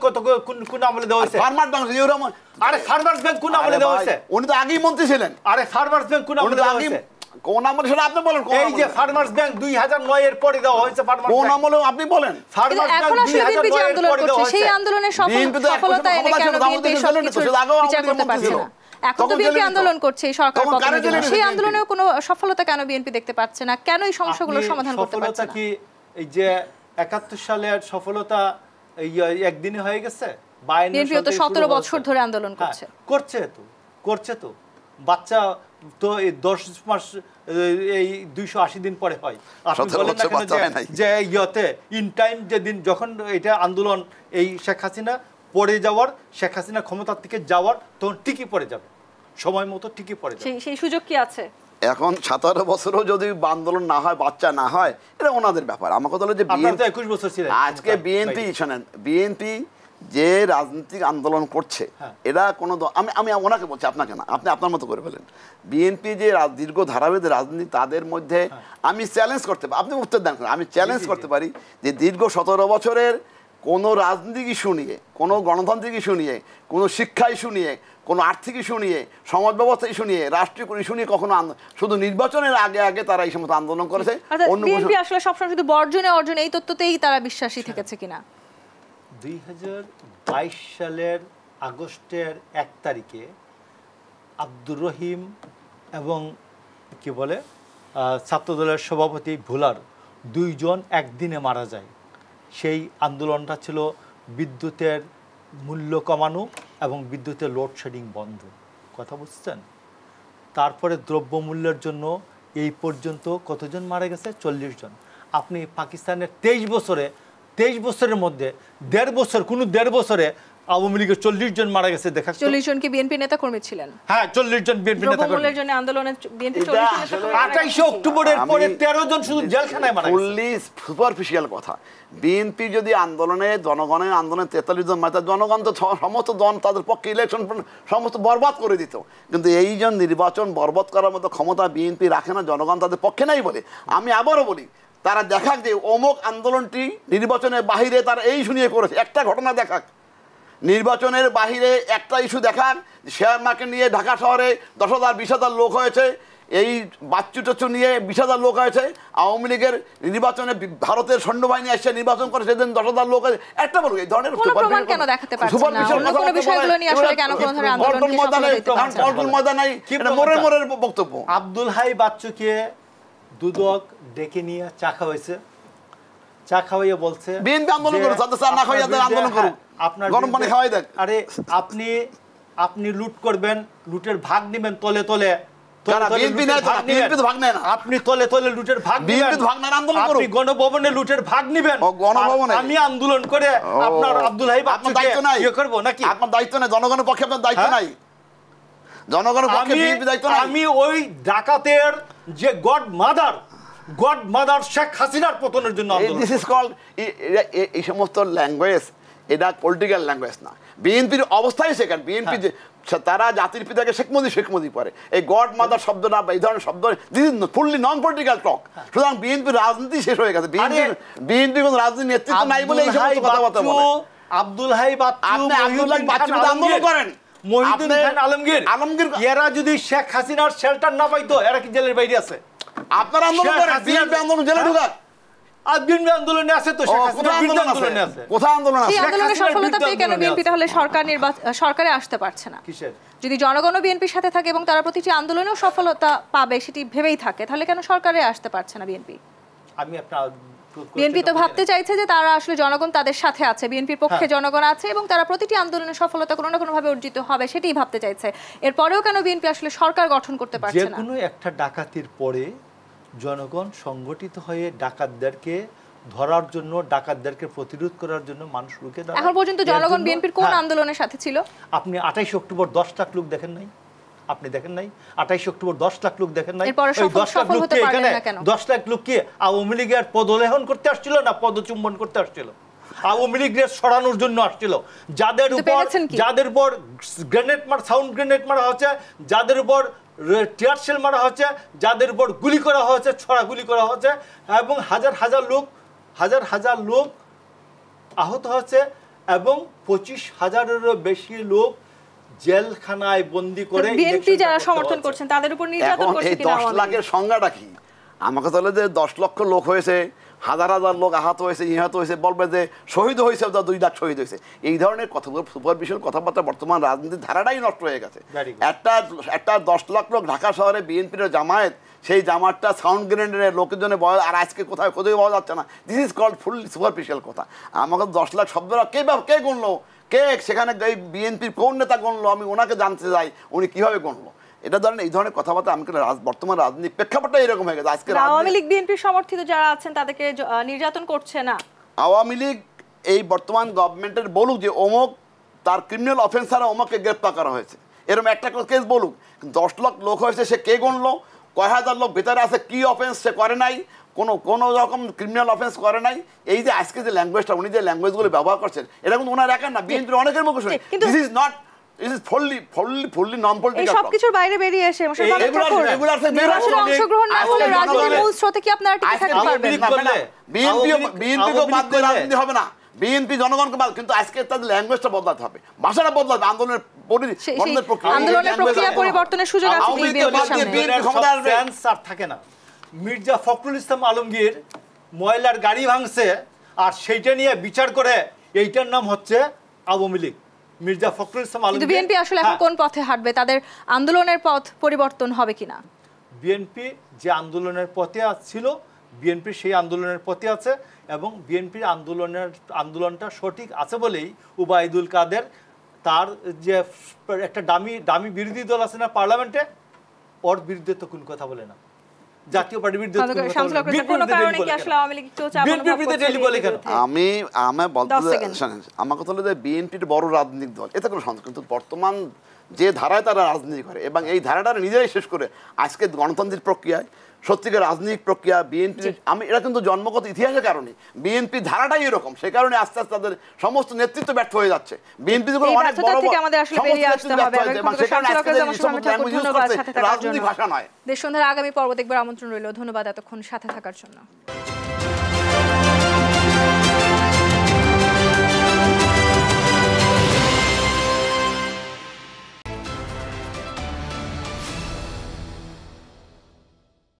কোন আমলে দেওয়া হয়েছে? Farmers bank Ziaur Rahman. আরে ফার্মার্স ব্যাংক কোন আমলে দেওয়া হয়েছে? উনি তো আগেই মন্ত্রী ছিলেন। আরে ফার্মার্স ব্যাংক কোন আমলে দেওয়া হয়েছে? কোন আমলে সেটা আপনি বলেন। এই যে ফার্মার্স ব্যাংক 2009 এর পরে দেওয়া হয়েছে। ফার্মার্স কোন আমলে আপনি বলেন? ফার্মার্স ব্যাংক 2009 এর পরে দেওয়া হয়েছে। সেই আন্দোলনের সফলতা এনে কেন বিএনপি সবকিছু বিচার করতে পারছে না? এখন তো বিএনপি আন্দোলন করছে এই সরকার পতনের জন্য, সেই আন্দোলনেও কোনো সফলতা কেন বিএনপি দেখতে পাচ্ছে না? কেন এই সমস্যাগুলোর সমাধান করতে পারছে না? কি এই যে 71 সালের সফলতা এই একদিনে হয়ে গেছে? বিএনপি তো 17 বছর ধরে আন্দোলন করছে তো বাচ্চা তো এই 10 মাস এই 280 দিন পরে হয়। আপনি বলেন না কেন যে ইয়েতে ইন টাইম যেদিন যখন এটা আন্দোলন এই শেখ হাসিনা পড়ে যাওয়ার, শেখ হাসিনা ক্ষমতার থেকে যাওয়ার, তখন ঠিকই পড়ে যাবে, সময় মতো ঠিকই পড়ে যাবে। সেই সুযোগ কি আছে? এখন 17 বছরও যদি আন্দোলন না হয়, বাচ্চা না হয়, এটা ওনাদের ব্যাপার। আমার কথা হলো যে বিএনপি 21 বছর ছিল, আজকে বিএনপি শোনেন, বিএনপি যে রাজনৈতিক আন্দোলন করছে, এরা কোনো আমি ওনাকে বলছি, আপনাকে না, আপনি আপনার মতো করে বলেন। বিএনপি যে দীর্ঘ ধারাবাহিক রাজনীতি, তাদের মধ্যে আমি চ্যালেঞ্জ করতে পারি, আপনি উত্তর দেন, আমি চ্যালেঞ্জ করতে পারি যে দীর্ঘ 17 বছরের কোনো রাজনীতিক ইস্যু নিয়ে, কোনো গণতান্ত্রিক ইস্যু নিয়ে, কোনো শিক্ষা ইস্যু নিয়ে, কোনো আর্থিক ইস্যু নিয়ে, সমাজ ব্যবস্থা ইস্যু নিয়ে, রাষ্ট্রীয় কোনো ইস্যু নিয়ে কখনো শুধু নির্বাচনের আগে আগে তারা এই সমস্ত আন্দোলন করেছে। বিএনপি আসলে সবসময় শুধু বর্জনে অর্জনে এই তত্ত্বতেই তারা বিশ্বাসী থেকেছে কিনা? 2022 সালের আগস্টের 1 তারিখে আব্দুর রহিম এবং কি বলে ছাত্রদলের সভাপতি ভুলার 2 জন একদিনে মারা যায়। সেই আন্দোলনটা ছিল বিদ্যুতের মূল্য কমানো এবং বিদ্যুতের লোডশেডিং বন্ধ। কথা বুঝছেন? তারপরে দ্রব্যমূল্যের জন্য এই পর্যন্ত কতজন মারা গেছে? 40 জন। আপনি পাকিস্তানের 23 বছরের মধ্যে 1.5 বছর, কোনো 1.5 বছরে আওয়ামী লীগের 40 জন মারা গেছে। দেখা 40 জন কি বিএনপি নেতা কর্মী ছিলেন? হ্যাঁ, 40 জন বিএনপি নেতা কর্মী। জন্য আন্দোলনে বিএনপি 28 অক্টোবরের পরে 13 জন শুধু জেলখানায় মারা গেছে। ফুললি সুপারফিশিয়াল কথা। বিএনপি যদি আন্দোলনে, জনগণের আন্দোলনে 43 জন মারা, জনগণ তো সমস্ত জন তাদের পক্ষে ইলেকশন সমস্ত বরবাদ করে দিত। কিন্তু এই জন নির্বাচন বরবাদ করার মতো ক্ষমতা বিএনপি রাখে না, জনগণ তাদের পক্ষে নাই বলে। আমি আবারও বলি, তারা দেখাক যে অমুক আন্দোলনটি নির্বাচনের বাহিরে তারা এই শুনিয়ে করেছে। একটা ঘটনা দেখাক, নির্বাচনের বাহিরে একটা ইস্যু দেখান, শেয়ার মার্কেট নিয়ে ঢাকা শহরে 10,000 20,000 লোক হয়েছে, এই বাচ্চু টাচ্চু নিয়ে 20,000 লোক হয়েছে। আওয়ামী লীগের নির্বাচনে ভারতের সৈন্যবাহিনী এসে নির্বাচন করে, সেদিন 10,000 লোক হয়েছে। একটা বলুন, এই ধরনের বক্তব্য। আব্দুল হাই বাচ্চুকে দুদক ডেকে নিয়ে চা খাওয়াইছে, চা খাওয়াইয়া বলছে বিএনপি আন্দোলন করুন, না খাওয়াইয়া আন্দোলন করুন, আপনার গরম পানি খাওয়াই দেন। আরে আপনি লুট করবেন, লুটের ভাগ নেবেন তলে তলে। আপনি তলে তলে লুটের ভাগ আপনি গণভবনে লুটের ভাগ নিবেন, আমি আন্দোলন করে আপনার আব্দুল হাই বাচ্চুকে ইয়ে করবো নাকি? আপনার দায়িত্ব নাই, জনগণের পক্ষে আপনার দায়িত্ব নাই, জনগণের পক্ষে বিএনপি দায়িত্ব নাই। আমি ওই ডাকাতের যে গড মাদার শেখ হাসিনার পতনের জন্য দিস ইজ কল্ড, এই সমস্ত ল্যাঙ্গুয়েজ এটা পলিটিক্যাল ল্যাঙ্গুয়েজ না। বিএনপির অবস্থাই সেখানে, বিএনপি তারা জাতির পিতাকে শেখ মুজিব পরে, এই গড মাদার শব্দটা এই ধরনের শব্দ this is fully non political talk. সুতরাং বিএনপির রাজনীতি শেষ হয়ে গেছে, বিএনপির কোন রাজনীতি নেতৃত্ব নাই বলে এই সমস্ত কথাবার্তা বলে। আব্দুল হাই বাচ্চু, আপনি আব্দুল হাই বাচ্চু আন্দোলন করেন, মহিউদ্দিন খান আলমগীর, এরা যদি শেখ হাসিনার শেল্টার না পাইতো, এরা কি জেলের বাইরে আছে? আপনার আন্দোলন করেন, বিএনপি আন্দোলন জেলে ঢুকাক। বিএনপি আন্দোলনে আছে তো, শেখ হাসিনার বিরুদ্ধে আন্দোলনে আছে। কোথায় আন্দোলন আছে? এই আন্দোলনের সফলতা পেয়ে কেন বিএনপি তাহলে সরকারে আসতে পারছে না? কিসের? যদি জনগণ বিএনপির সাথে থাকে এবং তারা প্রতিটি আন্দোলনেও সফলতা পাবে সেটি ভেবেই থাকে, তাহলে কেন সরকারে আসতে পারছে না বিএনপি? আমি আপনার বিএনপি তো ভাবতে চাইছে যে তারা আসলে জনগণ তাদের সাথে আছে, বিএনপির পক্ষে জনগণ আছে এবং তারা প্রতিটি আন্দোলনের সফলতা কোনো না কোনো ভাবে অর্জিত হবে, সেটাই ভাবতে চাইছে। এরপরেও কেন বিএনপি আসলে সরকার গঠন করতে পারছে না? যে কোনো একটা ডাকাতির পরে জনগণ সংগঠিত হয়ে ডাকাতদেরকে ধরার জন্য, ডাকাতদেরকে প্রতিরোধ করার জন্য মানুষ রুখে দাঁড়ায়। এখন পর্যন্ত জনগণ বিএনপির কোন আন্দোলনের সাথে ছিল? আপনি 28 অক্টোবর 10 লাখ লোক দেখেন নাই? আপনি দেখেন নাই 28 অক্টোবর 10 লাখ লোক দেখেন নাই? ওই 10 লাখ লোক কি এখানে 10 লাখ লোক কি আওয়ামী লীগের পদলেহন করতে আসছিল না পদচুম্বন করতে আসছিল? আওয়ামী লীগের সরানোর জন্য আসছিল। যাদের উপর গ্রেনেড সাউন্ড গ্রেনেড মারা হচ্ছে, যাদের উপর টিয়ার শেল মারা হচ্ছে, যাদের উপর গুলি করা হয়েছে, ছড়া গুলি করা হচ্ছে, এবং হাজার হাজার লোক আহত হচ্ছে, এবং 25,000-এরও বেশি লোক জেলখানায় বন্দী করে। বিএনপি যারা সমর্থন করছেন তাদের উপর নির্যাতন করছে কিনা? 10 লাখের সংখ্যাটা কি? আমাকে তাহলে যে 10 লক্ষ লোক হয়েছে, হাজার লোক আহত হয়েছে, নিহত হয়েছে, বলবে যে শহীদ হয়েছে, 2 লাখ শহীদ হয়েছে, এই ধরনের কথাগুলো সুপারফিশিয়াল কথাবার্তা বর্তমান রাজনীতির ধারাটাই নষ্ট হয়ে গেছে। একটা 10 লাখ লোক ঢাকা শহরে বিএনপির জামায়াত, সেই জামাতটা সাউন্ড গ্রেনেডের লোকের জন্য আর আজকে কোথায় কোথায় পাওয়া যাচ্ছে না। This is called full superficial কথা। আমাকে 10 লাখ শব্দটা কে গুনলো, কে সেখানে বিএনপির কোন নেতা গুনলো, আমি ওনাকে জানতে চাই উনি কিভাবে গুনলো। এটা ধরেন এই ধরনের কথাবার্তা আমি বর্তমান রাজনীতির প্রেক্ষাপটটা এরকম হয়ে গেছে। আজকে আওয়ামী লীগ বিএনপির সমর্থিত যারা আছেন তাদেরকে নির্যাতন করছে না আওয়ামী লীগ। এই বর্তমান গভর্নমেন্টের বলুক যে অমুক তার ক্রিমিনাল অফেন্সারে অমুককে গ্রেপ্তার করা হয়েছে, এরকম একটা কেস বলুক, 10 লাখ লোক হয়েছে, সে কে গুনলো, কয় হাজার লোক ভেতরে আছে, কি অফেন্স সে করে নাই, কোনো রকম ক্রিমিনাল অফেন্স করে নাই। এই যে আজকে যে ল্যাঙ্গুয়েজটা, উনি যে ল্যাঙ্গুয়েজগুলো ব্যবহার করছেন, এটা কিন্তু ওনার একা না, বিএনপির অনেকের মুখে শুনে। This is not, this is fully non political. এই সব কিছুর বাইরে বেরিয়ে এসে অংশগ্রহণ না করলে রাজনীতির মূল স্রোতে কি আপনারা টিকে থাকতে পারবেন? বিএনপি বাদ দিয়ে রাজনীতি হবে না। বিএনপি জনগণকে ভালো, কিন্তু আজকে তাদের ল্যাঙ্গুয়েজটা বদলাতে হবে, ভাষাটা বদলাতে, আন্দোলনের প্রক্রিয়া পরিবর্তনের সুযোগ আছে থাকে না। মির্জা ফখরুল ইসলাম আলমগীর ময়লার গাড়ি ভাঙছে আর সেইটা নিয়ে বিচার করে, এইটার নাম হচ্ছে আওয়ামী লীগ। মির্জা ফখরুল ইসলাম আলমগীর, বিএনপি আসলে এখন কোন পথে হাঁটবে, তাদের আন্দোলনের পথ পরিবর্তন হবে কিনা? বিএনপি যে আন্দোলনের পথে ছিল, বিএনপি সেই আন্দোলনের পথে আছে এবং বিএনপির আন্দোলনটা সঠিক আছে বলেই উবাইদুল কাদের তার যে একটা দামি বিরোধী দল আছে না পার্লামেন্টে, ওর বিরুদ্ধে তো কোনো কথা বলে না। জাতীয় পার্টির বিরুদ্ধে আমার কথা হলো যে বিএনপির বড় রাজনৈতিক দল, এতে কোনো সন্দেহ, কিন্তু বর্তমান যে ধারায় তারা রাজনীতি করে এবং এই ধারাটা নিজেরাই শেষ করে আজকে গণতান্ত্রিক প্রক্রিয়ায় সত্যিকার রাজনৈতিক প্রক্রিয়া বিএনপি, আমি এটা কিন্তু জন্মগত ইতিহাসের কারণে বিএনপি ধারাটাই এরকম, সেই কারণে আস্তে আস্তে তাদের সমস্ত নেতৃত্ব ব্যর্থ হয়ে যাচ্ছে। বিএনপি অনেক বড় রাজনৈতিক ভাষা নয়। দেশ সন্ধ্যার আগামী পর্ব দেখবার আমন্ত্রণ রইল। ধন্যবাদ এতক্ষণ সাথে থাকার জন্য।